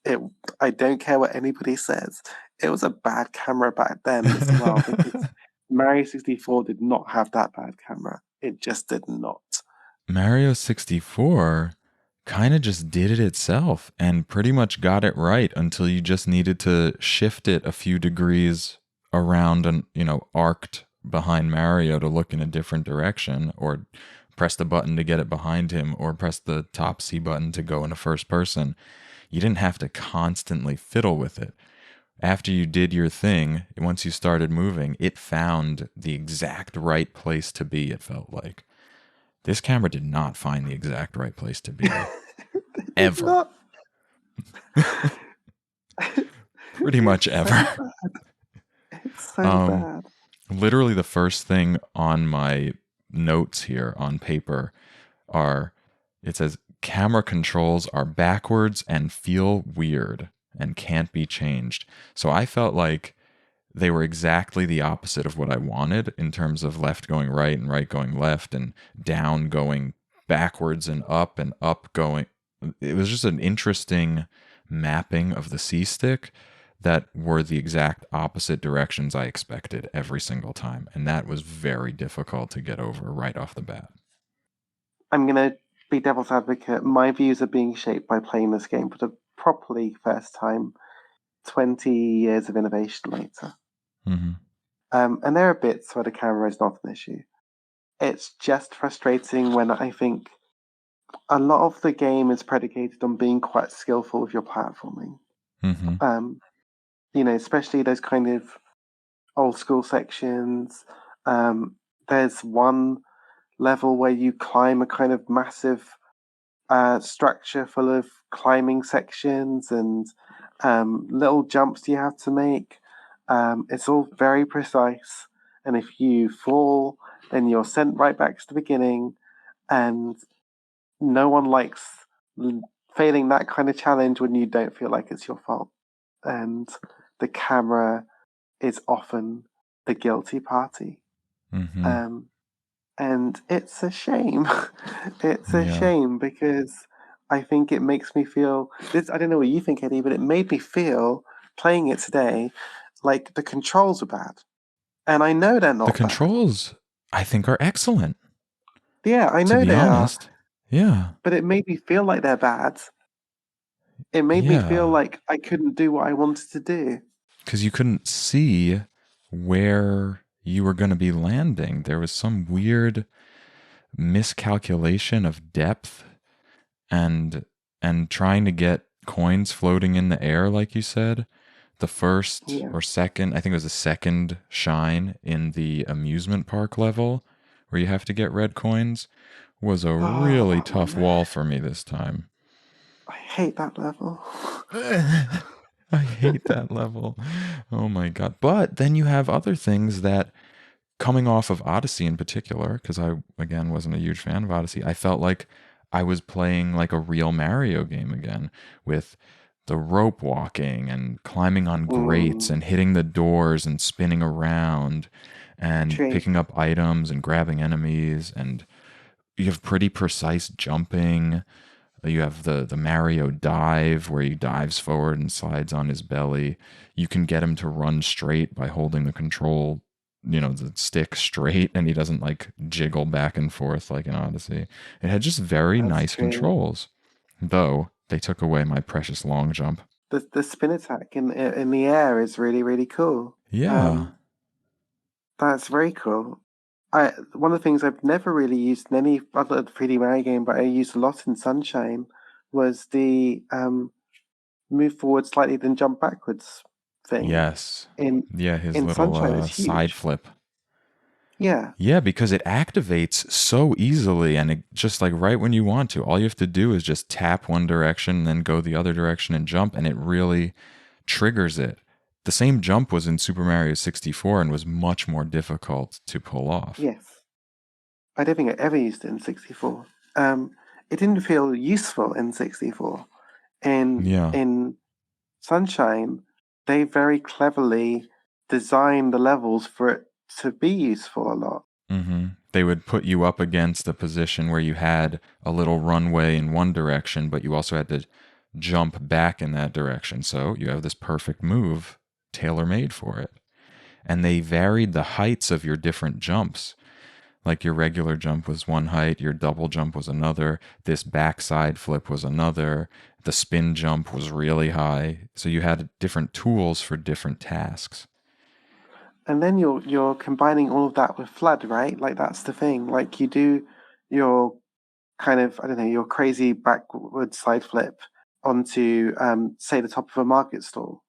I don't care what anybody says. It was a bad camera back then as well, because Mario 64 did not have that bad camera. It just did not. Mario 64 kind of just did it itself and pretty much got it right until you just needed to shift it a few degrees around and, arced behind Mario to look in a different direction, or press the button to get it behind him, or press the top C button to go into first person. You didn't have to constantly fiddle with it. After you did your thing, once you started moving, it found the exact right place to be, it felt like. This camera did not find the exact right place to be. Ever. Pretty much ever. It's so bad. Literally the first thing on my notes here on paper it says, camera controls are backwards and feel weird and can't be changed. So I felt like they were exactly the opposite of what I wanted in terms of left going right and right going left and down going backwards and up going it was just an interesting mapping of the C-stick that were the exact opposite directions I expected every single time. And that was very difficult to get over right off the bat. I'm going to be devil's advocate. My views are being shaped by playing this game for the properly first time 20 years of innovation later. Mm-hmm. And there are bits where the camera is not an issue. It's just frustrating when I think a lot of the game is predicated on being quite skillful with your platforming. Mm-hmm. Especially those kind of old school sections. There's one level where you climb a kind of massive structure full of climbing sections and little jumps you have to make. It's all very precise, and if you fall, then you're sent right back to the beginning, and no one likes failing that kind of challenge when you don't feel like it's your fault. And the camera is often the guilty party. Mm-hmm. And it's a shame. It's a Yeah. shame because I think it makes me feel this. I don't know what you think, Eddie, but it made me feel playing it today like the controls are bad. And I know they're not The controls, I think, are excellent. bad. Yeah, I know To be they honest. are. Yeah. But it made me feel like they're bad. It made me feel Yeah. like I couldn't do what I wanted to do. Because you couldn't see where you were going to be landing. There was some weird miscalculation of depth and trying to get coins floating in the air, like you said. The first or second, I think it was the second shine in the amusement park level where you have to get red coins was a really tough wall for me this time. I hate that level. I hate that level. Oh my God. But then you have other things that, coming off of Odyssey in particular, because I, again, wasn't a huge fan of Odyssey, I felt like I was playing like a real Mario game again with the rope walking and climbing on grates and hitting the doors and spinning around and picking up items and grabbing enemies. And you have pretty precise jumping. You have the Mario dive where he dives forward and slides on his belly. You can get him to run straight by holding the control, the stick straight, and he doesn't like jiggle back and forth like in Odyssey. It had just very nice controls, though they took away my precious long jump. The spin attack in the air is really, really cool. Yeah. That's very cool. One of the things I've never really used in any other 3D Mario game, but I used a lot in Sunshine, was the move forward slightly then jump backwards thing. Yes. His in little Sunshine is huge. side flip. Yeah. Yeah, because it activates so easily, and it just like right when you want to. All you have to do is just tap one direction and then go the other direction and jump, and it really triggers it. The same jump was in Super Mario 64 and was much more difficult to pull off. Yes. I don't think I ever used it in 64. It didn't feel useful in 64. In Sunshine, they very cleverly designed the levels for it to be useful a lot. Mm-hmm. They would put you up against a position where you had a little runway in one direction, but you also had to jump back in that direction. So you have this perfect move tailor-made for it. And they varied the heights of your different jumps. Like your regular jump was one height, your double jump was another, this backside flip was another, the spin jump was really high. So you had different tools for different tasks. And then you're combining all of that with FLUDD, right? Like that's the thing. Like you do your kind of, I don't know, your crazy backward side flip onto, say, the top of a market stall.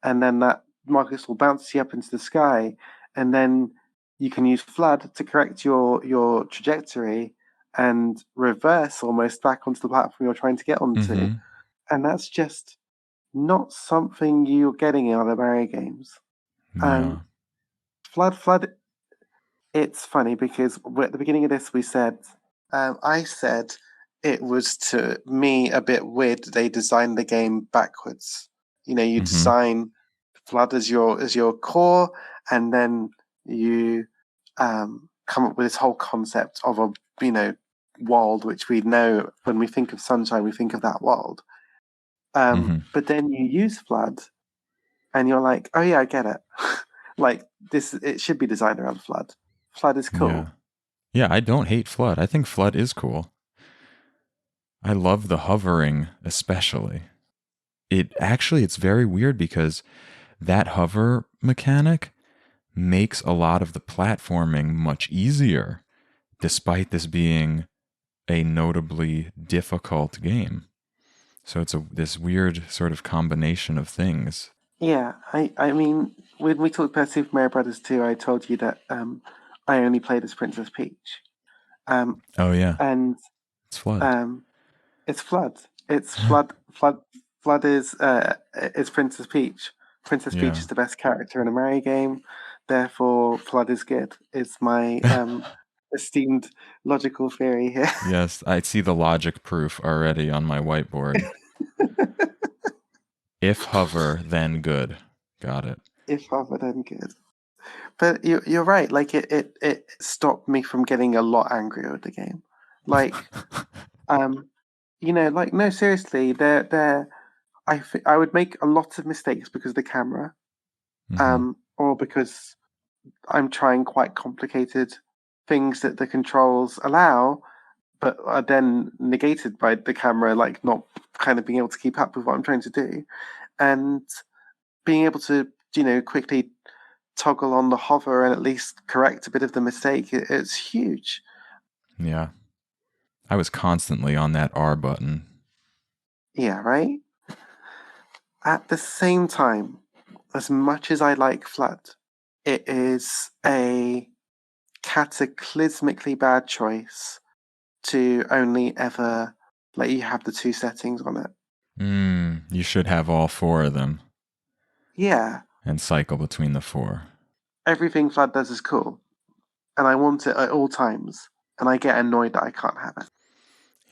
And then that market stall bounces you up into the sky. And then you can use FLUDD to correct your trajectory and reverse almost back onto the platform you're trying to get onto. Mm-hmm. And that's just not something you're getting in other Mario games. Yeah. FLUDD, it's funny because at the beginning of this we said, I said it was to me a bit weird they designed the game backwards. You design FLUDD as your core, and then you come up with this whole concept of a world, which we know when we think of Sunshine, we think of that world. But then you use Flood, and you're like, oh yeah, I get it. Like it should be designed around Flood. Flood is cool. Yeah, I don't hate Flood. I think Flood is cool. I love the hovering, especially. It's very weird because that hover mechanic makes a lot of the platforming much easier, despite this being a notably difficult game. So it's this weird sort of combination of things. Yeah, I mean, when we talked about Super Mario Brothers 2, I told you that I only played as Princess Peach. Oh yeah, and it's Flood. It's Flood. It's Flood. Flood is Princess Peach. Princess Peach is the best character in a Mario game. Therefore, Flood is good. It's my esteemed logical theory here. Yes, I see the logic proof already on my whiteboard. If hover, then good. Got it. If hover, then good. But you're right. Like it stopped me from getting a lot angrier with the game. Like, like no, seriously, I would make a lot of mistakes because of the camera, or because I'm trying quite complicated things that the controls allow, but are then negated by the camera, like not kind of being able to keep up with what I'm trying to do, and being able to, quickly toggle on the hover and at least correct a bit of the mistake. It's huge. Yeah. I was constantly on that R button. Yeah, right? At the same time, as much as I like Flood, it is a cataclysmically bad choice to only ever let you have the 2 settings on it. You should have all 4 of them. Yeah. And cycle between the 4. Everything Flood does is cool. And I want it at all times. And I get annoyed that I can't have it.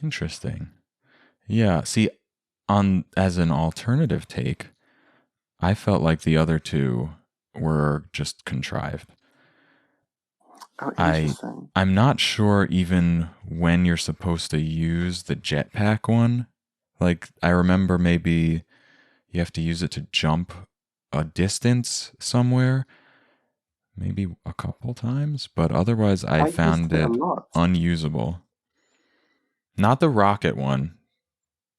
Interesting. Yeah, see, as an alternative take, I felt like the other 2 were just contrived. Oh, interesting. I'm not sure even when you're supposed to use the jetpack one. Like, I remember maybe you have to use it to jump a distance somewhere. Maybe a couple times, but otherwise I found it unusable. Not the rocket one.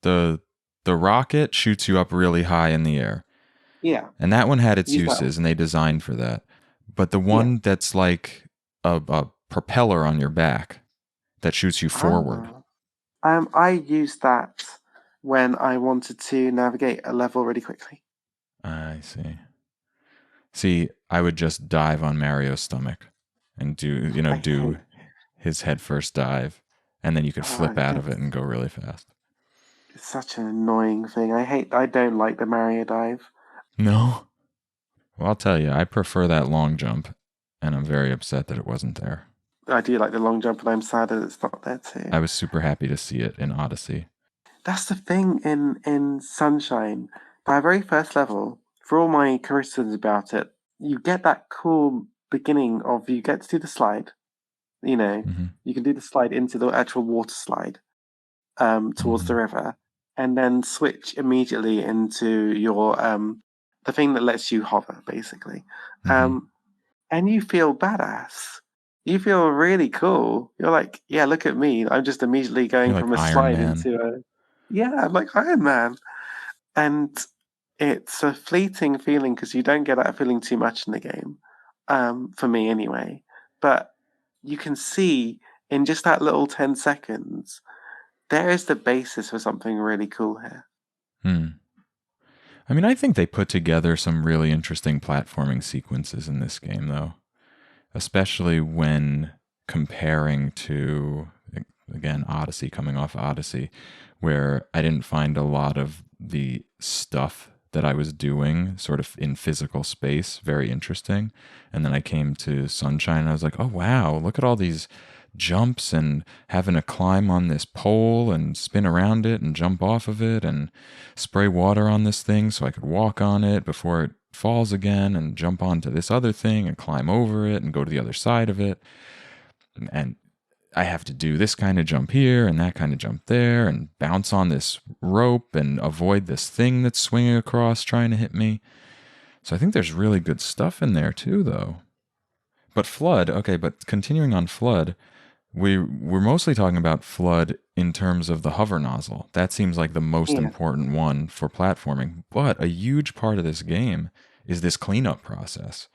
The rocket shoots you up really high in the air. Yeah. And that one had its uses, and they designed for that. But the one that's like a propeller on your back that shoots you forward. I used that when I wanted to navigate a level really quickly. I see. See, I would just dive on Mario's stomach and do his head first dive, and then you could flip out of it and go really fast. It's such an annoying thing. I don't like the Mario dive. No? Well, I'll tell you, I prefer that long jump, and I'm very upset that it wasn't there. I do like the long jump, and I'm sad that it's not there too. I was super happy to see it in Odyssey. That's the thing in Sunshine. By very first level, for all my criticisms about it, you get that cool beginning of you get to do the slide. You can do the slide into the actual water slide towards the river, and then switch immediately into your the thing that lets you hover, basically. And you feel badass. You feel really cool. You're like, yeah, look at me. I'm just immediately going from a slide into a... Yeah, I'm like Iron Man. And it's a fleeting feeling because you don't get that feeling too much in the game, for me anyway. But you can see in just that little 10 seconds, there is the basis for something really cool here. I mean, I think they put together some really interesting platforming sequences in this game, though. Especially when comparing to, again, Odyssey, coming off Odyssey, where I didn't find a lot of the stuff that I was doing sort of in physical space very interesting. And then I came to Sunshine and I was like, oh, wow, look at all these jumps and having to climb on this pole and spin around it and jump off of it and spray water on this thing so I could walk on it before it falls again and jump onto this other thing and climb over it and go to the other side of it. And I have to do this kind of jump here and that kind of jump there and bounce on this rope and avoid this thing that's swinging across trying to hit me. So I think there's really good stuff in there too, though. But Flood, okay, but continuing on Flood, we're mostly talking about Flood in terms of the hover nozzle. That seems like the most important one for platforming. But a huge part of this game is this cleanup process.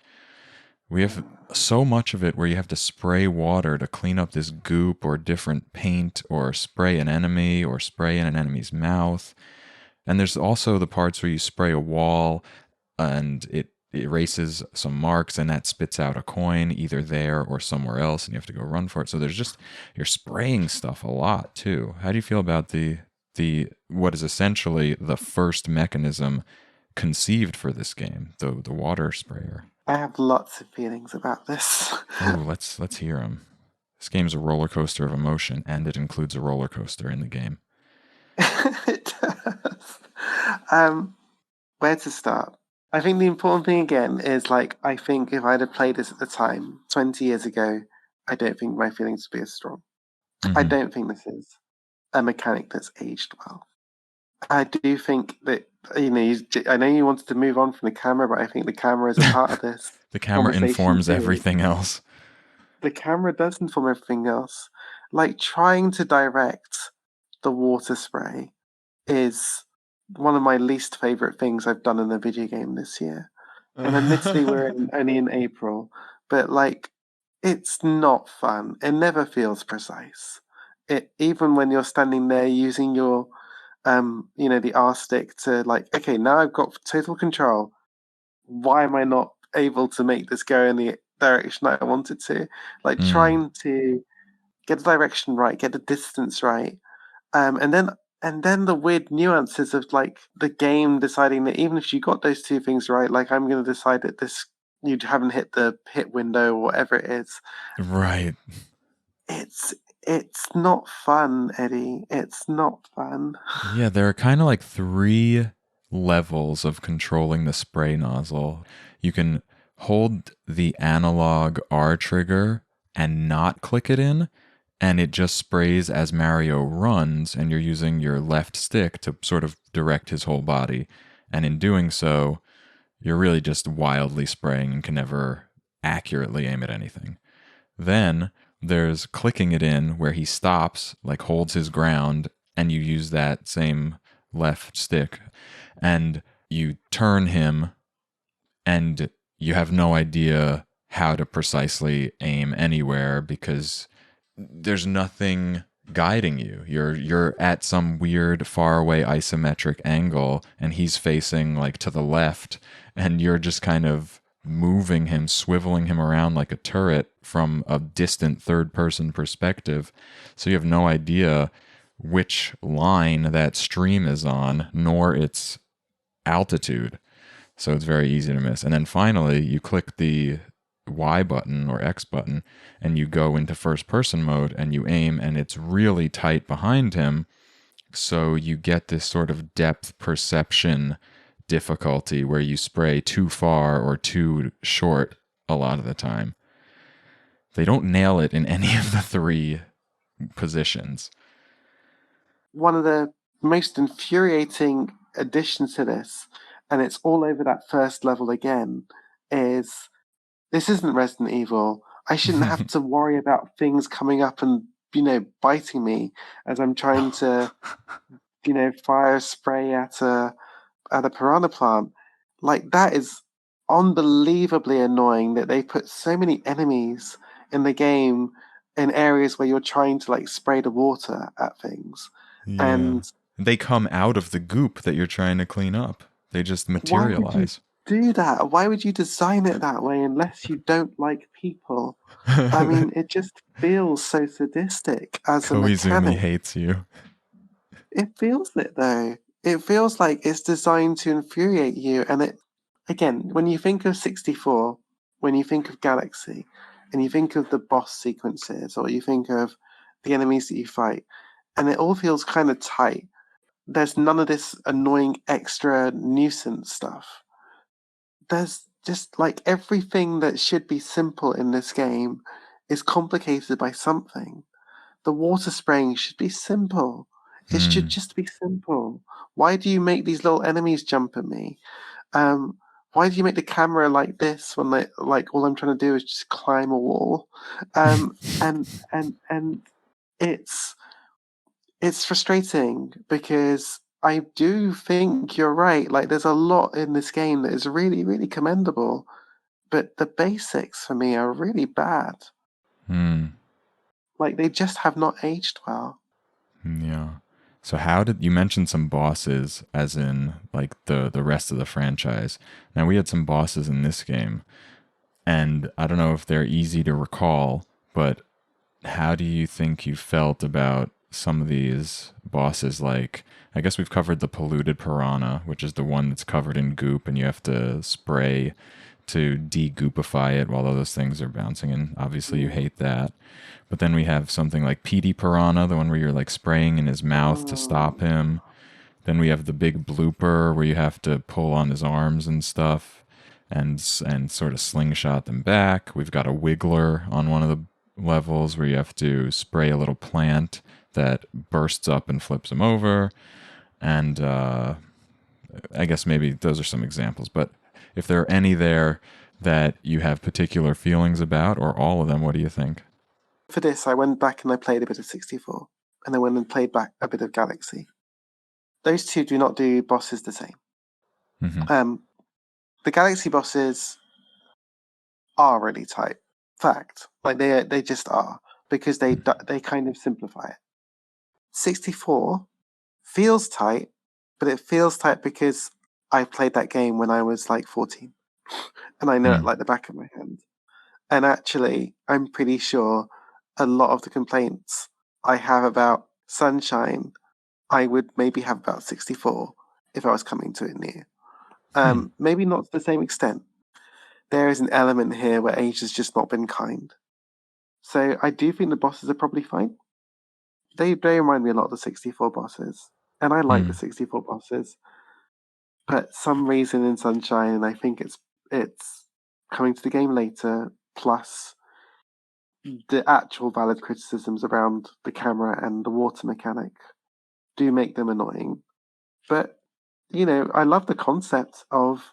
We have so much of it where you have to spray water to clean up this goop or different paint or spray an enemy or spray in an enemy's mouth. And there's also the parts where you spray a wall and it erases some marks and that spits out a coin either there or somewhere else and you have to go run for it. So there's just, you're spraying stuff a lot too. How do you feel about the what is essentially the first mechanism conceived for this game, the water sprayer? I have lots of feelings about this. Ooh, let's hear them. This game's a roller coaster of emotion, and it includes a roller coaster in the game. It does. Where to start? I think the important thing again is, like, I think if I'd have played this at the time, 20 years ago, I don't think my feelings would be as strong. I don't think this is a mechanic that's aged well. I do think that, I know you wanted to move on from the camera, but I think the camera is a part of this. The camera informs everything else. The camera does inform everything else. Like, trying to direct the water spray is one of my least favorite things I've done in a video game this year. And admittedly, we're only in April, but like, it's not fun. It never feels precise. Even when you're standing there using your the R stick to, like, okay, now I've got total control. Why am I not able to make this go in the direction I wanted to? Like, trying to get the direction right, get the distance right, and then the weird nuances of, like, the game deciding that even if you got those two things right, like, I'm going to decide that you haven't hit the hit window or whatever it is. Right. It's not fun, Eddie. It's not fun. Yeah, there are kind of like 3 levels of controlling the spray nozzle. You can hold the analog R trigger and not click it in, and it just sprays as Mario runs, and you're using your left stick to sort of direct his whole body. And in doing so, you're really just wildly spraying and can never accurately aim at anything. Then there's clicking it in where he stops, like holds his ground, and you use that same left stick and you turn him and you have no idea how to precisely aim anywhere because there's nothing guiding you. You're at some weird faraway isometric angle and he's facing like to the left and you're just kind of moving him, swiveling him around like a turret from a distant third-person perspective. So you have no idea which line that stream is on, nor its altitude. So it's very easy to miss. And then finally, you click the Y button or X button, and you go into first-person mode, and you aim, and it's really tight behind him. So you get this sort of depth perception difficulty where you spray too far or too short a lot of the time. They don't nail it in any of the 3 positions. One of the most infuriating additions to this, and it's all over that first level again, is this isn't Resident Evil. I shouldn't have to worry about things coming up and, biting me as I'm trying to, fire spray at a piranha plant. Like, that is unbelievably annoying that they put so many enemies in the game in areas where you're trying to, like, spray the water at things. Yeah. And they come out of the goop that you're trying to clean up. They just materialize. Why would you do that? Why would you design it that way unless you don't like people? I mean, it just feels so sadistic as a mechanic. Koizumi hates you. It feels it, though. It feels like it's designed to infuriate you. And it, again, when you think of 64, when you think of Galaxy, and you think of the boss sequences, or you think of the enemies that you fight, and it all feels kind of tight. There's none of this annoying extra nuisance stuff. There's just, like, everything that should be simple in this game is complicated by something. The water spraying should be simple. It should just be simple. Why do you make these little enemies jump at me? Why do you make the camera like this when like all I'm trying to do is just climb a wall? And it's frustrating because I do think you're right. Like there's a lot in this game that is really, really commendable, but the basics for me are really bad. Like they just have not aged well. Yeah. So how did you mention some bosses as in like the rest of the franchise? Now we had some bosses in this game, and I don't know if they're easy to recall, but how do you think you felt about some of these bosses? Like, I guess we've covered the polluted piranha, which is the one that's covered in goop and you have to spray to de-goopify it while those things are bouncing, and obviously you hate that. But then we have something like PD Piranha, the one where you're like spraying in his mouth to stop him. Then we have the big blooper where you have to pull on his arms and stuff and sort of slingshot them back. We've got a wiggler on one of the levels where you have to spray a little plant that bursts up and flips him over. And I guess maybe those are some examples. But if there are any there that you have particular feelings about, or all of them, what do you think? For this, I went back and I played a bit of 64, and I went and played back a bit of Galaxy. Those two do not do bosses the same. The Galaxy bosses are really tight. Fact, like they just are, because they kind of simplify it. 64 feels tight, but it feels tight because I played that game when I was like 14, and I know it like the back of my hand. And actually, I'm pretty sure a lot of the complaints I have about Sunshine, I would maybe have about 64 if I was coming to it near. Maybe not to the same extent. There is an element here where age has just not been kind. So I do think the bosses are probably fine. They remind me a lot of the 64 bosses. And I like the 64 bosses. But some reason in Sunshine, and I think it's coming to the game later, plus the actual valid criticisms around the camera and the water mechanic do make them annoying. But, I love the concept of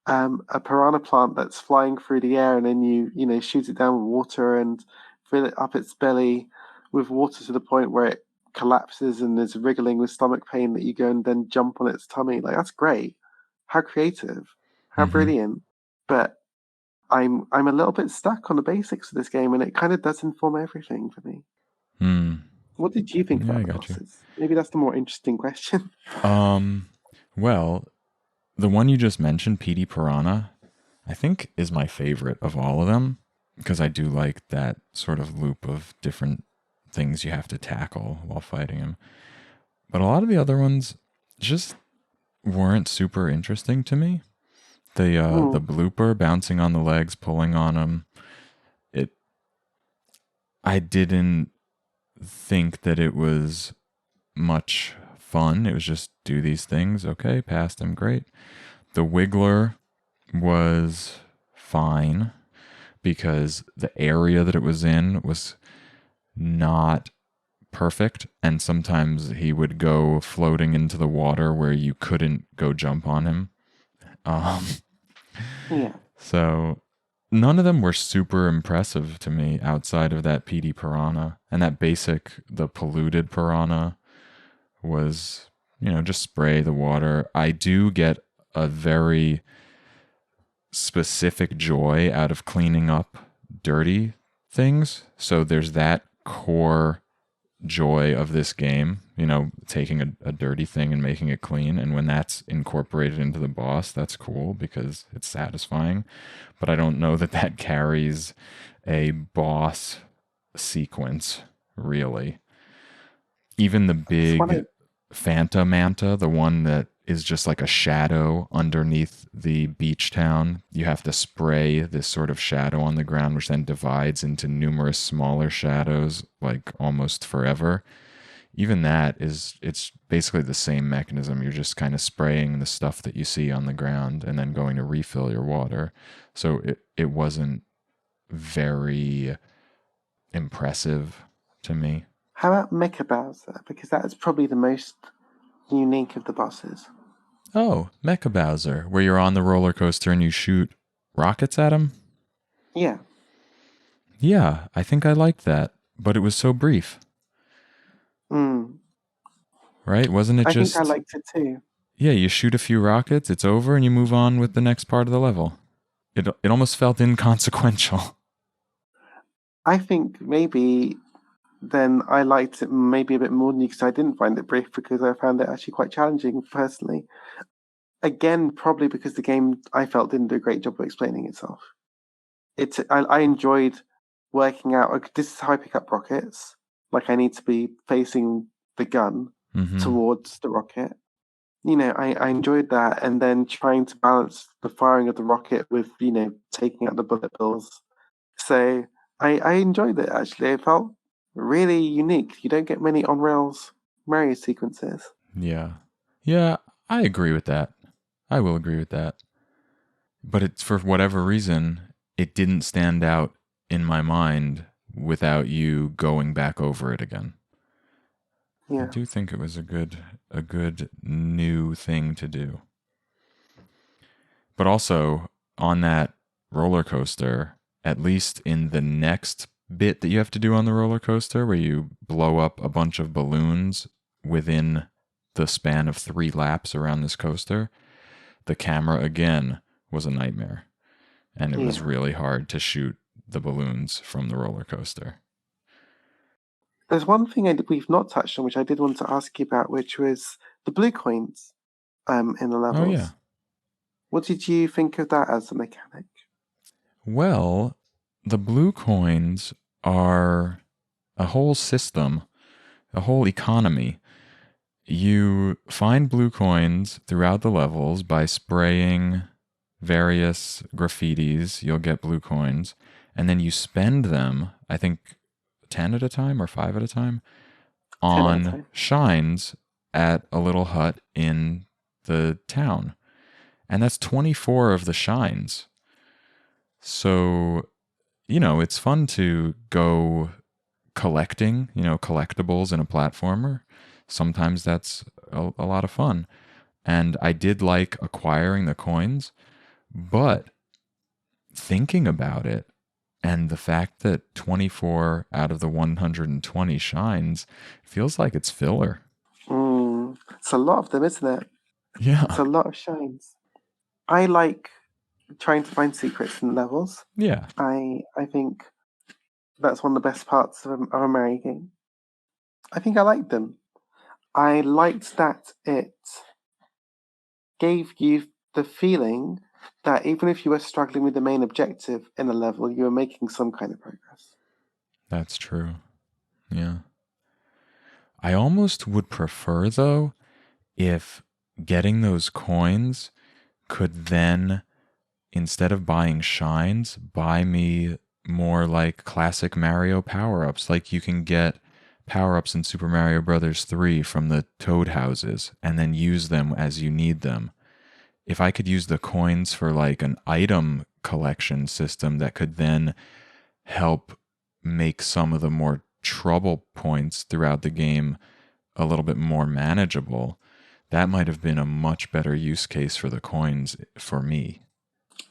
a piranha plant that's flying through the air, and then you shoot it down with water and fill it up its belly with water to the point where it collapses and is wriggling with stomach pain, that you go and then jump on its tummy. Like, that's great. How creative. How brilliant. But I'm a little bit stuck on the basics of this game, and it kind of does inform everything for me. What did you think about the bosses? Maybe that's the more interesting question. Well, the one you just mentioned, PD Piranha, I think is my favorite of all of them, because I do like that sort of loop of different things you have to tackle while fighting him. But a lot of the other ones just weren't super interesting to me. The blooper bouncing on the legs, pulling on them, I didn't think that it was much fun. It was just do these things. Okay, passed them, great. The wiggler was fine because the area that it was in was not perfect, and sometimes he would go floating into the water where you couldn't go jump on him. So none of them were super impressive to me outside of that PD Piranha, and that the polluted piranha was, just spray the water. I do get a very specific joy out of cleaning up dirty things. So there's that core joy of this game, taking a dirty thing and making it clean. And when that's incorporated into the boss, that's cool because it's satisfying. But I don't know that carries a boss sequence, really. Even the big Fanta Manta, the one that is just like a shadow underneath the beach town. You have to spray this sort of shadow on the ground, which then divides into numerous smaller shadows, like almost forever. Even it's basically the same mechanism. You're just kind of spraying the stuff that you see on the ground and then going to refill your water. So it wasn't very impressive to me. How about Mecha Bowser? Because that is probably the most unique of the bosses. Oh, Mecha Bowser, where you're on the roller coaster and you shoot rockets at him? Yeah. Yeah, I think I liked that, but it was so brief. Right? Wasn't it I just... think I liked it too. Yeah, you shoot a few rockets, it's over, and you move on with the next part of the level. It almost felt inconsequential. I think maybe then I liked it maybe a bit more than you because I didn't find it brief because I found it actually quite challenging personally. Again, probably because the game I felt didn't do a great job of explaining itself. I enjoyed working out, okay, this is how I pick up rockets. Like I need to be facing the gun towards the rocket. You know, I enjoyed that, and then trying to balance the firing of the rocket with, you know, taking out the bullet bills. So I enjoyed it actually. It felt really unique. You don't get many on rails Mario sequences. Yeah. Yeah, I agree with that. I will agree with that. But it's for whatever reason, it didn't stand out in my mind without you going back over it again. Yeah. I do think it was a good new thing to do. But also, on that roller coaster, at least in the next bit that you have to do on the roller coaster, where you blow up a bunch of balloons within the span of 3 laps around this coaster, the camera again was a nightmare. And it was really hard to shoot the balloons from the roller coaster. There's one thing we've not touched on, which I did want to ask you about, which was the blue coins in the levels. Oh, yeah. What did you think of that as a mechanic? Well, the blue coins are a whole system, a whole economy. You find blue coins throughout the levels by spraying various graffitis. You'll get blue coins. And then you spend them, I think, 10 at a time or 5 at a time, on shines at a little hut in the town. And that's 24 of the shines. So, you know, it's fun to go collecting, you know, collectibles in a platformer. Sometimes that's a lot of fun. And I did like acquiring the coins, but thinking about it, and the fact that 24 out of the 120 shines feels like it's filler. It's a lot of them, isn't it? Yeah. It's a lot of shines. I like trying to find secrets in levels. Yeah. I think that's one of the best parts of a Mario game. I think I liked them. I liked that it gave you the feeling that even if you were struggling with the main objective in a level, you were making some kind of progress. That's true. Yeah. I almost would prefer, though, if getting those coins could then, instead of buying shines, buy me more like classic Mario power-ups. Like you can get power-ups in Super Mario Bros. 3 from the Toad houses and then use them as you need them. If I could use the coins for like an item collection system that could then help make some of the more trouble points throughout the game a little bit more manageable, that might have been a much better use case for the coins for me.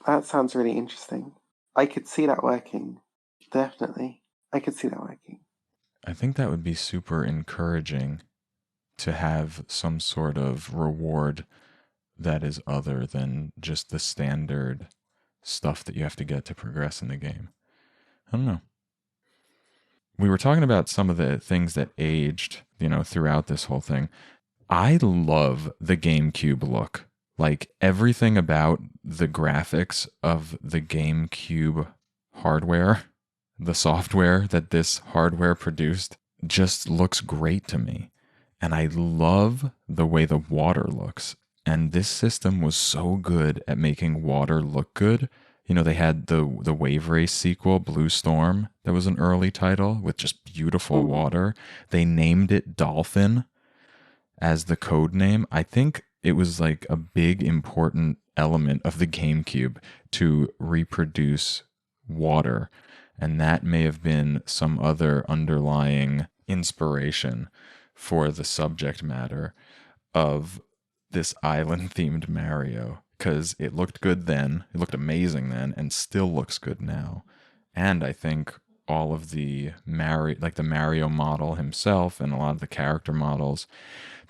That sounds really interesting. I could see that working. Definitely. I could see that working. I think that would be super encouraging to have some sort of reward that is other than just the standard stuff that you have to get to progress in the game. I don't know. We were talking about some of the things that aged, you know, throughout this whole thing. I love the GameCube look. Like everything about the graphics of the GameCube hardware, the software that this hardware produced, just looks great to me. And I love the way the water looks. And this system was so good at making water look good. You know, they had the Wave Race sequel, Blue Storm, that was an early title with just beautiful water. They named it Dolphin as the code name. I think it was like a big important element of the GameCube to reproduce water. And that may have been some other underlying inspiration for the subject matter of this island themed Mario, because it looked good then, it looked amazing then, and still looks good now. And I think all of the the Mario model himself and a lot of the character models,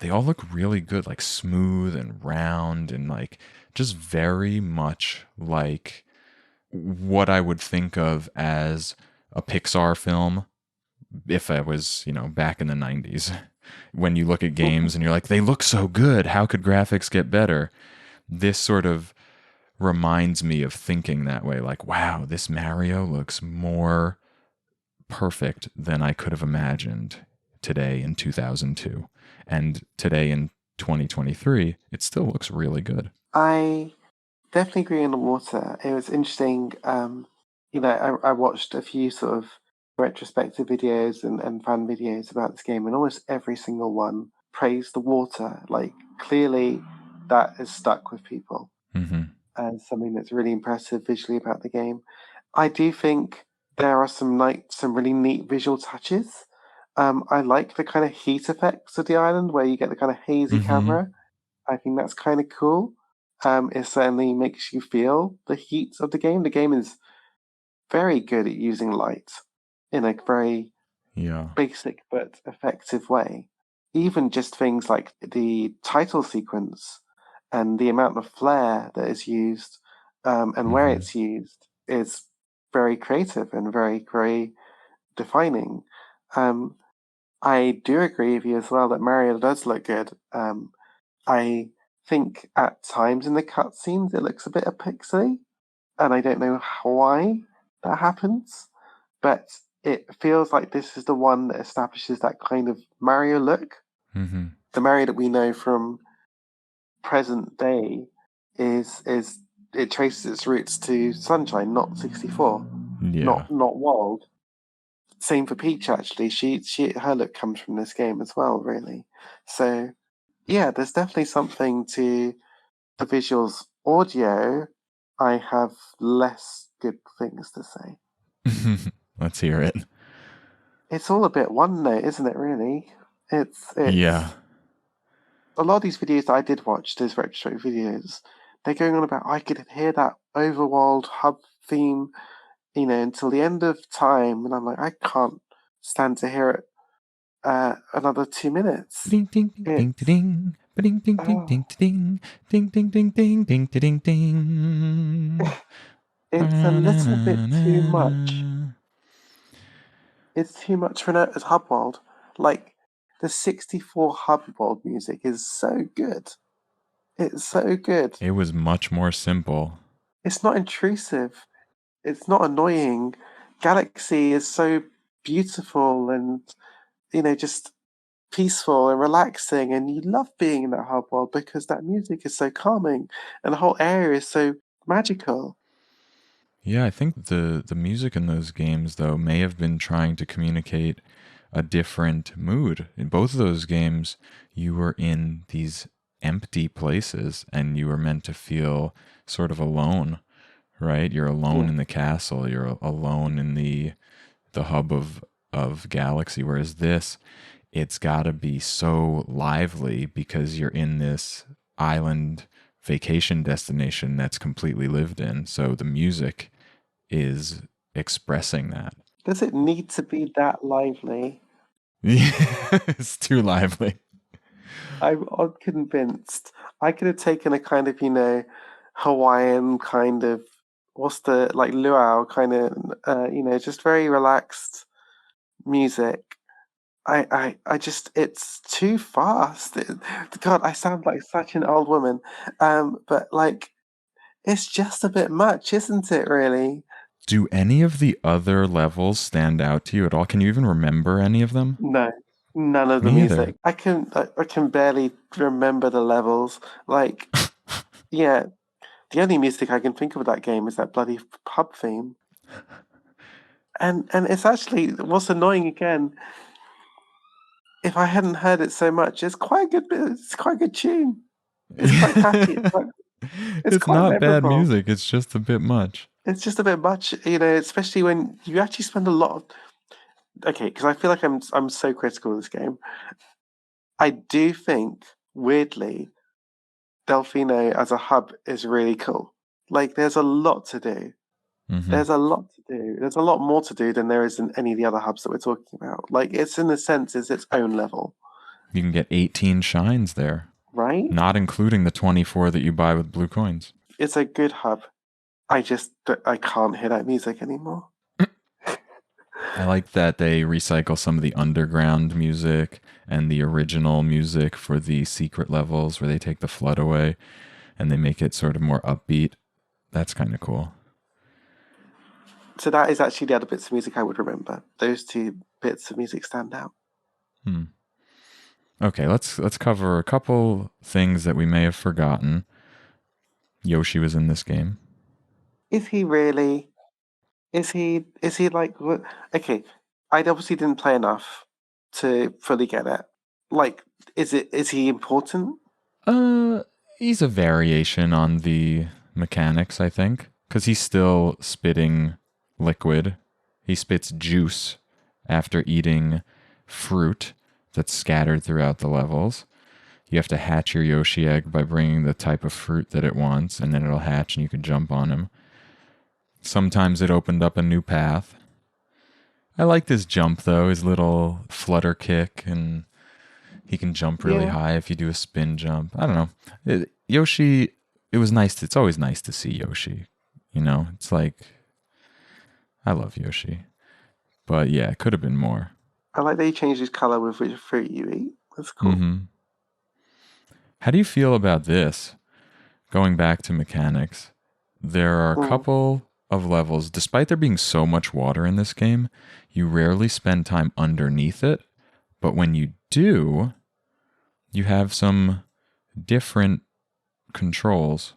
they all look really good, like smooth and round and like just very much like what I would think of as a Pixar film if I was, back in the 90s. When you look at games and you're like, they look so good, how could graphics get better? This sort of reminds me of thinking that way, like, wow, this Mario looks more perfect than I could have imagined today in 2002. And today in 2023, it still looks really good. I definitely agree on the water. It was interesting. I watched a few sort of retrospective videos and fan videos about this game, and almost every single one praised the water. Like, clearly that is stuck with people and something that's really impressive visually about the game. I do think there are some really neat visual touches. I like the kind of heat effects of the island where you get the kind of hazy camera. I think that's kind of cool. It certainly makes you feel the heat of the game. The game is very good at using light in a very basic but effective way. Even just things like the title sequence and the amount of flair that is used and where it's used is very creative and very, very defining. I do agree with you as well that Mario does look good. I think at times in the cutscenes it looks a bit pixely, and I don't know why that happens, but it feels like this is the one that establishes that kind of Mario look. The Mario that we know from present day is it traces its roots to Sunshine, not 64, not World. Same for Peach, actually. Her look comes from this game as well, really. So yeah, there's definitely something to the visuals. Audio, I have less good things to say. Let's hear it. It's all a bit one note, isn't it, really? It's yeah. A lot of these videos that I did watch, those retrospective videos, they're going on about I could hear that overworld hub theme, until the end of time, and I'm like, I can't stand to hear it another 2 minutes. Ding ding ding ding ding ding ding ding ding ding ding ding ding ding ding ding. It's a little bit too much. It's too much for a hub world. Like, the 64 hub world music is so good. It's so good. It was much more simple. It's not intrusive. It's not annoying. Galaxy is so beautiful and, just peaceful and relaxing, and you love being in that hub world because that music is so calming and the whole area is so magical. Yeah, I think the music in those games, though, may have been trying to communicate a different mood. In both of those games, you were in these empty places and you were meant to feel sort of alone, right? You're alone in the castle, you're alone in the hub of Galaxy, whereas this, it's got to be so lively because you're in this island vacation destination that's completely lived in. So the music is expressing that. Does it need to be that lively? It's too lively. I'm unconvinced. I could have taken a kind of, Hawaiian kind of, what's the, like, luau kind of, just very relaxed music. I just, it's too fast. God, I sound like such an old woman. But like, it's just a bit much, isn't it, really? Do any of the other levels stand out to you at all? Can you even remember any of them? No, none of the music. I can barely remember the levels. Like, yeah, the only music I can think of that game is that bloody pub theme. And it's actually, what's annoying again, if I hadn't heard it so much, it's quite a good bit. It's quite a good tune. It's quite catchy. It's not bad music. It's just a bit much. It's just a bit much, especially when you actually spend a lot of okay, because I feel like I'm so critical of this game. I do think, weirdly, Delphino as a hub is really cool. Like, there's a lot to do. Mm-hmm. There's a lot to do. There's a lot more to do than there is in any of the other hubs that we're talking about. Like, it's in a sense, it's its own level. You can get 18 shines there, right? not including the 24 that you buy with blue coins. It's a good hub. I can't hear that music anymore. I like that they recycle some of the underground music and the original music for the secret levels where they take the flood away and they make it sort of more upbeat. That's kind of cool. So that is actually the other bits of music I would remember. Those two bits of music stand out. Okay, let's cover a couple things that we may have forgotten. Yoshi was in this game. Is he really? Is he like what? Okay, I obviously didn't play enough to fully get it. Like, is he important? He's a variation on the mechanics, I think, because he's still spitting liquid. He spits juice after eating fruit that's scattered throughout the levels. You have to hatch your Yoshi egg by bringing the type of fruit that it wants, and then it'll hatch and you can jump on him. Sometimes it opened up a new path. I liked his jump, though, his little flutter kick, and he can jump really high if you do a spin jump. I don't know. Yoshi, it was nice. It's always nice to see Yoshi. You know, it's like, I love Yoshi. But yeah, it could have been more. I like that he changed his color with which fruit you eat. That's cool. Mm-hmm. How do you feel about this? Going back to mechanics, there are a couple of levels, despite there being so much water in this game, you rarely spend time underneath it. But when you do, you have some different controls.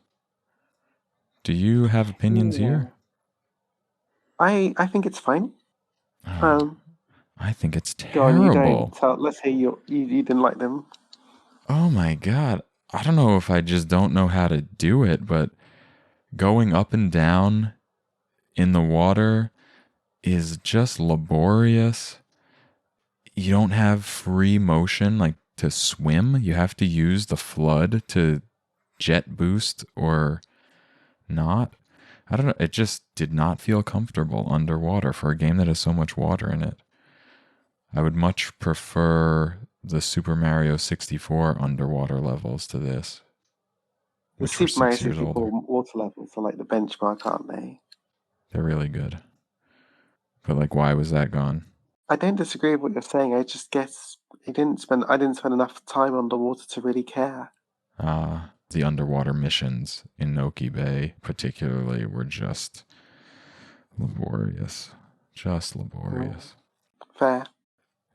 Do you have opinions here? I think it's fine. I think it's terrible. Go on, you don't. Let's hear you didn't like them. Oh my God. I don't know if I just don't know how to do it, but going up and down in the water is just laborious. You don't have free motion like to swim. You have to use the flood to jet boost or not. I don't know. It just did not feel comfortable underwater for a game that has so much water in it. I would much prefer the Super Mario 64 underwater levels to this. The Super Mario 64 water levels are like the benchmark, aren't they? They're really good. But like, why was that gone? I don't disagree with what you're saying. I just guess I didn't spend enough time underwater to really care. The underwater missions in Noki Bay particularly were just laborious. Just laborious. Fair.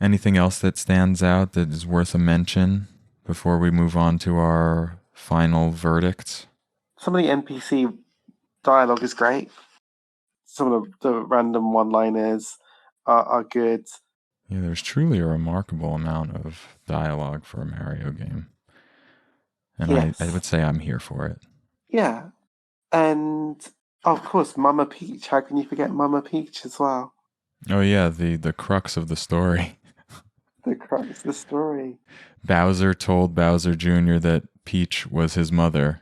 Anything else that stands out that is worth a mention before we move on to our final verdicts? Some of the NPC dialogue is great. Some of the random one-liners are good. Yeah, there's truly a remarkable amount of dialogue for a Mario game. And yes. I would say I'm here for it. Yeah. And, of course, Mama Peach. How can you forget Mama Peach as well? Oh, yeah, the crux of the story. The crux of the story. Bowser told Bowser Jr. that Peach was his mother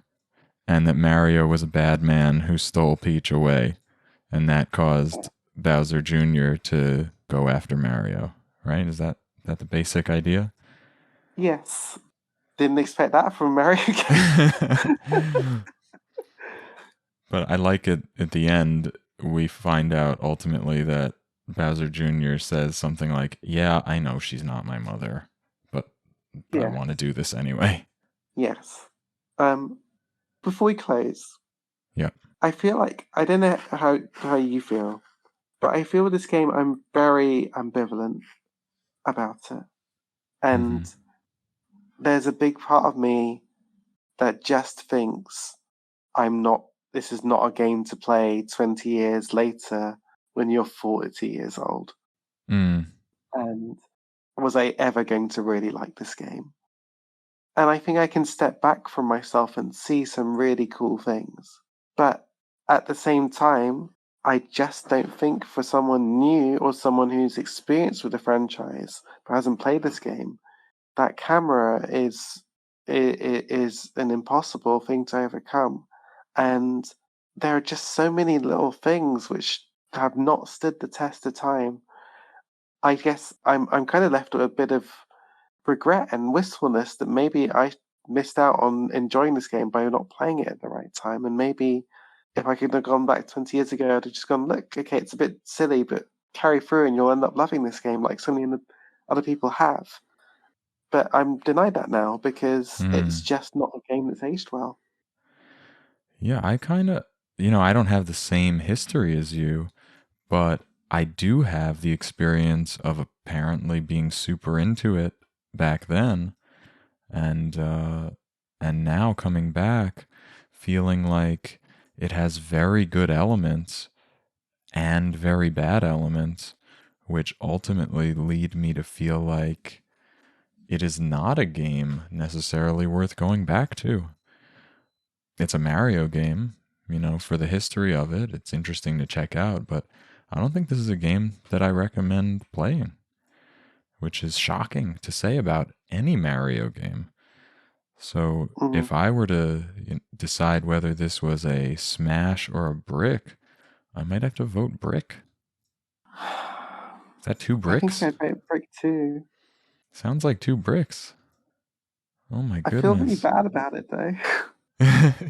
and that Mario was a bad man who stole Peach away. And that caused Bowser Jr. to go after Mario, right? Is that the basic idea? Yes. Didn't expect that from Mario games. But I like it at the end. We find out ultimately that Bowser Jr. says something like, yeah, I know she's not my mother, but I want to do this anyway. Yes. Before we close, yeah, I feel like, I don't know how you feel, but I feel with this game I'm very ambivalent about it. And there's a big part of me that just thinks this is not a game to play 20 years later when you're 40 years old. And was I ever going to really like this game? And I think I can step back from myself and see some really cool things. But at the same time, I just don't think for someone new or someone who's experienced with the franchise but hasn't played this game, that camera is an impossible thing to overcome. And there are just so many little things which have not stood the test of time. I guess I'm kind of left with a bit of regret and wistfulness that maybe I missed out on enjoying this game by not playing it at the right time. And maybe if I could have gone back 20 years ago, I'd have just gone, look, okay, it's a bit silly, but carry through and you'll end up loving this game like so many other people have. But I'm denied that now because it's just not a game that's aged well. Yeah, I kind of, I don't have the same history as you, but I do have the experience of apparently being super into it back then, and now coming back, feeling like it has very good elements and very bad elements, which ultimately lead me to feel like it is not a game necessarily worth going back to. It's a Mario game, for the history of it. It's interesting to check out, but I don't think this is a game that I recommend playing, which is shocking to say about any Mario game. So if I were to decide whether this was a smash or a brick, I might have to vote brick. Is that 2 bricks? I think I'd vote brick too. Sounds like 2 bricks. Oh my goodness. I feel really bad about it though.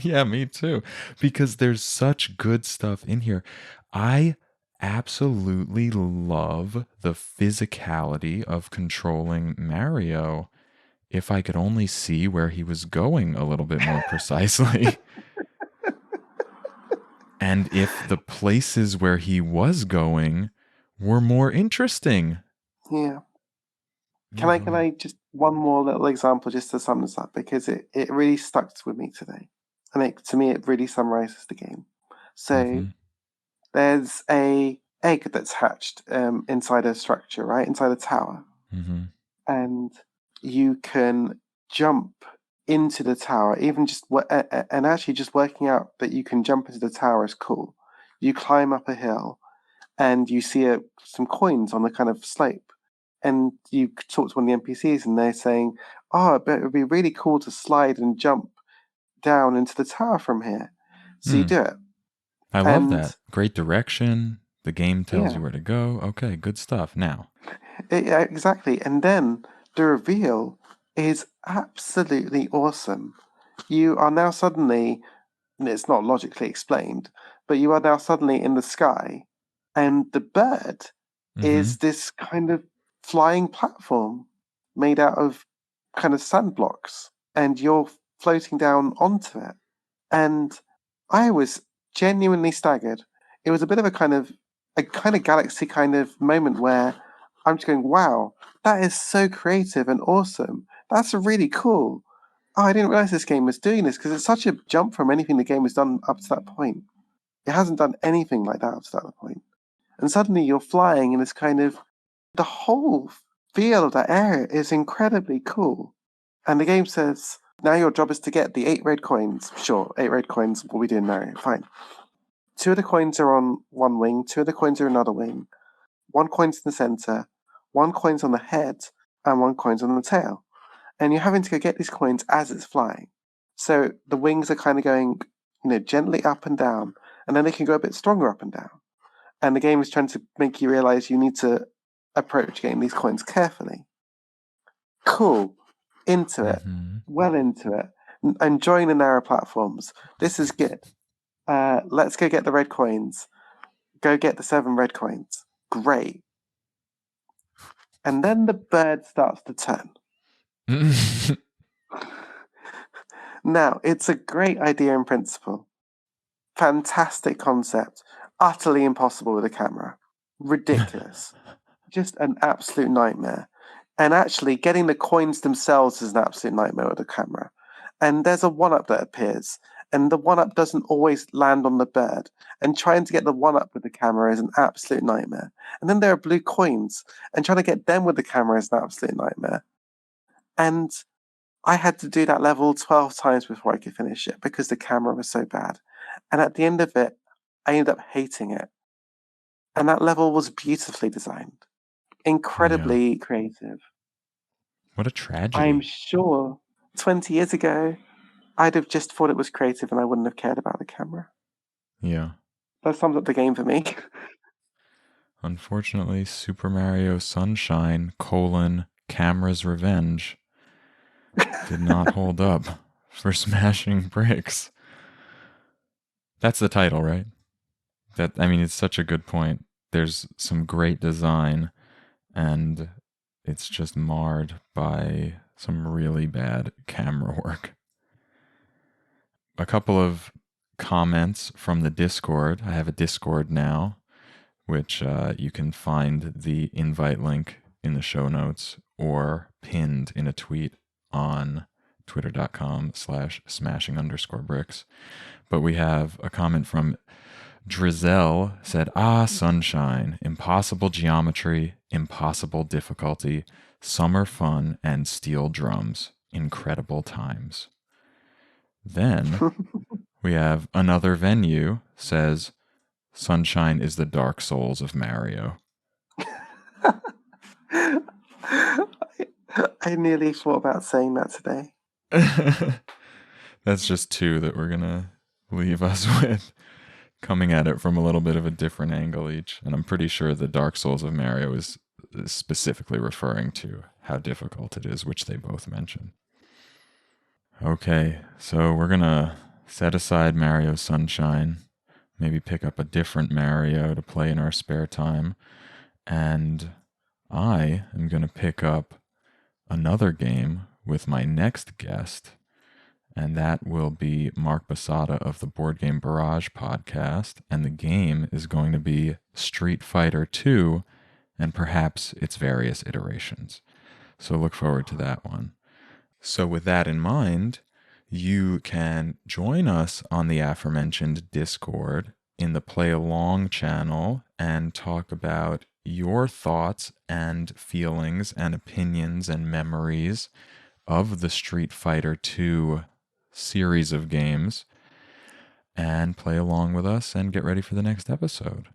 Yeah, me too. Because there's such good stuff in here. I absolutely love the physicality of controlling Mario. If I could only see where he was going a little bit more precisely. And if the places where he was going were more interesting. Yeah. Can I just one more little example just to sum this up, because it really stuck with me today, and to me it really summarizes the game. So there's a egg that's hatched inside a structure, right, inside a tower, and you can jump into the tower. Even just and actually just working out that you can jump into the tower is cool. You climb up a hill, and you see some coins on the kind of slope. And you talk to one of the NPCs and they're saying, oh, but it would be really cool to slide and jump down into the tower from here. So you do it. I love that. Great direction. The game tells you where to go. Okay, good stuff. Now. Exactly. And then the reveal is absolutely awesome. You are now suddenly, it's not logically explained, but you are now suddenly in the sky, and the bird is this kind of flying platform made out of kind of sand blocks, and you're floating down onto it. And I was genuinely staggered. It was a bit of a kind of galaxy kind of moment where I'm just going, wow, that is so creative and awesome. That's really cool. Oh, I didn't realize this game was doing this, because it's such a jump from anything the game has done up to that point. It hasn't done anything like that up to that point. And suddenly you're flying in this kind of, the whole feel of that area is incredibly cool. And the game says, now your job is to get the 8 red coins. Sure, 8 red coins, what we do in Mario, fine. 2 of the coins are on one wing, 2 of the coins are another wing. 1 coin's in the center, 1 coin's on the head, and 1 coin's on the tail. And you're having to go get these coins as it's flying. So the wings are kind of going, gently up and down, and then they can go a bit stronger up and down. And the game is trying to make you realize you need to approach getting these coins carefully. Cool. Into it. Well into it. Enjoying the narrow platforms. This is good. Let's go get the red coins. Go get the 7 red coins. Great. And then the bird starts to turn. Now, it's a great idea in principle. Fantastic concept. Utterly impossible with a camera. Ridiculous. Just an absolute nightmare. And actually, getting the coins themselves is an absolute nightmare with a camera. And there's a 1-up that appears, and the 1-up doesn't always land on the bird. And trying to get the 1-up with the camera is an absolute nightmare. And then there are blue coins, and trying to get them with the camera is an absolute nightmare. And I had to do that level 12 times before I could finish it because the camera was so bad. And at the end of it, I ended up hating it And that level was beautifully designed. Incredibly creative. What a tragedy. I'm sure 20 years ago, I'd have just thought it was creative and I wouldn't have cared about the camera. Yeah. That sums up the game for me. Unfortunately, Super Mario Sunshine, Camera's Revenge did not hold up for Smashing Bricks. That's the title, right? It's such a good point. There's some great design, and it's just marred by some really bad camera work. A couple of comments from the Discord. I have a Discord now, which you can find the invite link in the show notes or pinned in a tweet on twitter.com/smashing_bricks. But we have a comment from Drizel said, sunshine, impossible geometry, impossible difficulty, summer fun, and steel drums. Incredible times. Then we have another venue says, Sunshine is the Dark Souls of Mario. I nearly thought about saying that today. That's just two that we're going to leave us with, coming at it from a little bit of a different angle each. And I'm pretty sure the Dark Souls of Mario is specifically referring to how difficult it is, which they both mention. Okay, so we're going to set aside Mario Sunshine, maybe pick up a different Mario to play in our spare time, and I am going to pick up another game with my next guest, and that will be Mark Besada of the Board Game Barrage Podcast, and the game is going to be Street Fighter 2 and perhaps its various iterations. So look forward to that one. So with that in mind, you can join us on the aforementioned Discord in the Play Along channel and talk about your thoughts and feelings and opinions and memories of the Street Fighter 2 series of games, and play along with us and get ready for the next episode.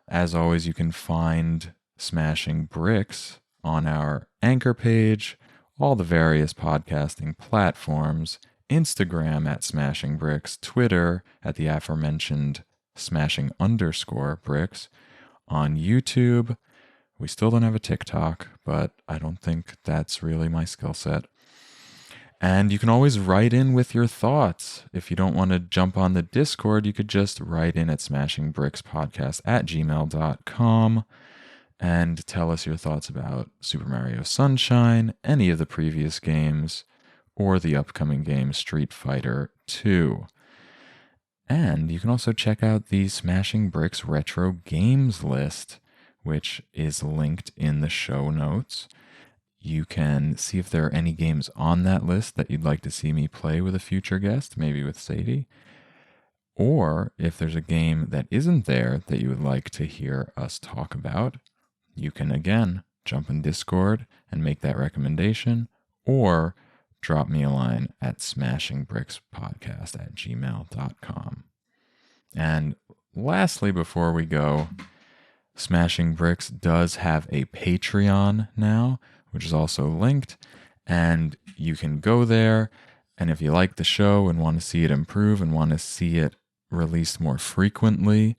As always, you can find Smashing Bricks on our Anchor page, all the various podcasting platforms, Instagram at Smashing Bricks, Twitter at the aforementioned Smashing_Bricks, on YouTube. We still don't have a TikTok, but I don't think that's really my skill set. And you can always write in with your thoughts. If you don't want to jump on the Discord, you could just write in at smashingbrickspodcast@gmail.com and tell us your thoughts about Super Mario Sunshine, any of the previous games, or the upcoming game Street Fighter 2. And you can also check out the Smashing Bricks Retro Games list, which is linked in the show notes. You can see if there are any games on that list that you'd like to see me play with a future guest, maybe with Sadie. Or if there's a game that isn't there that you would like to hear us talk about, you can again jump in Discord and make that recommendation, or drop me a line at smashingbrickspodcast@gmail.com. And lastly, before we go, Smashing Bricks does have a Patreon now, which is also linked, and you can go there, and if you like the show and want to see it improve and want to see it released more frequently,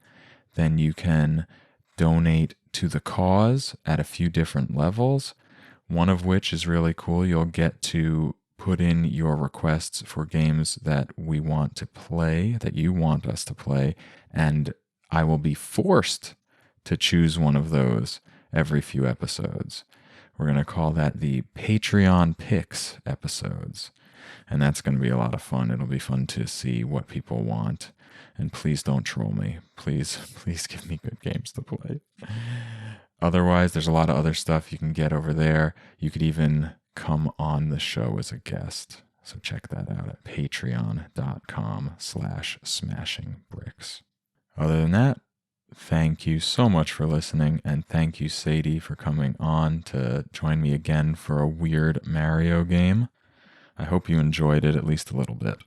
then you can donate to the cause at a few different levels, one of which is really cool. You'll get to put in your requests for games that we want to play, that you want us to play, and I will be forced to choose one of those every few episodes. We're going to call that the Patreon Picks episodes, and that's going to be a lot of fun. It'll be fun to see what people want, and please don't troll me. Please give me good games to play. Otherwise, there's a lot of other stuff you can get over there. You could even come on the show as a guest. So check that out at patreon.com/smashingbricks. Other than that, thank you so much for listening, and thank you, Sadie, for coming on to join me again for a weird Mario game. I hope you enjoyed it at least a little bit.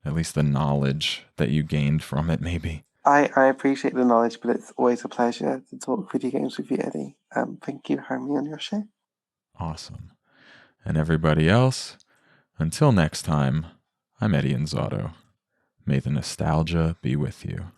At least the knowledge that you gained from it, maybe. I appreciate the knowledge, but it's always a pleasure to talk video games with you, Eddie. Thank you for having me on your show. Awesome. And everybody else, until next time, I'm Eddie Inzauto. May the nostalgia be with you.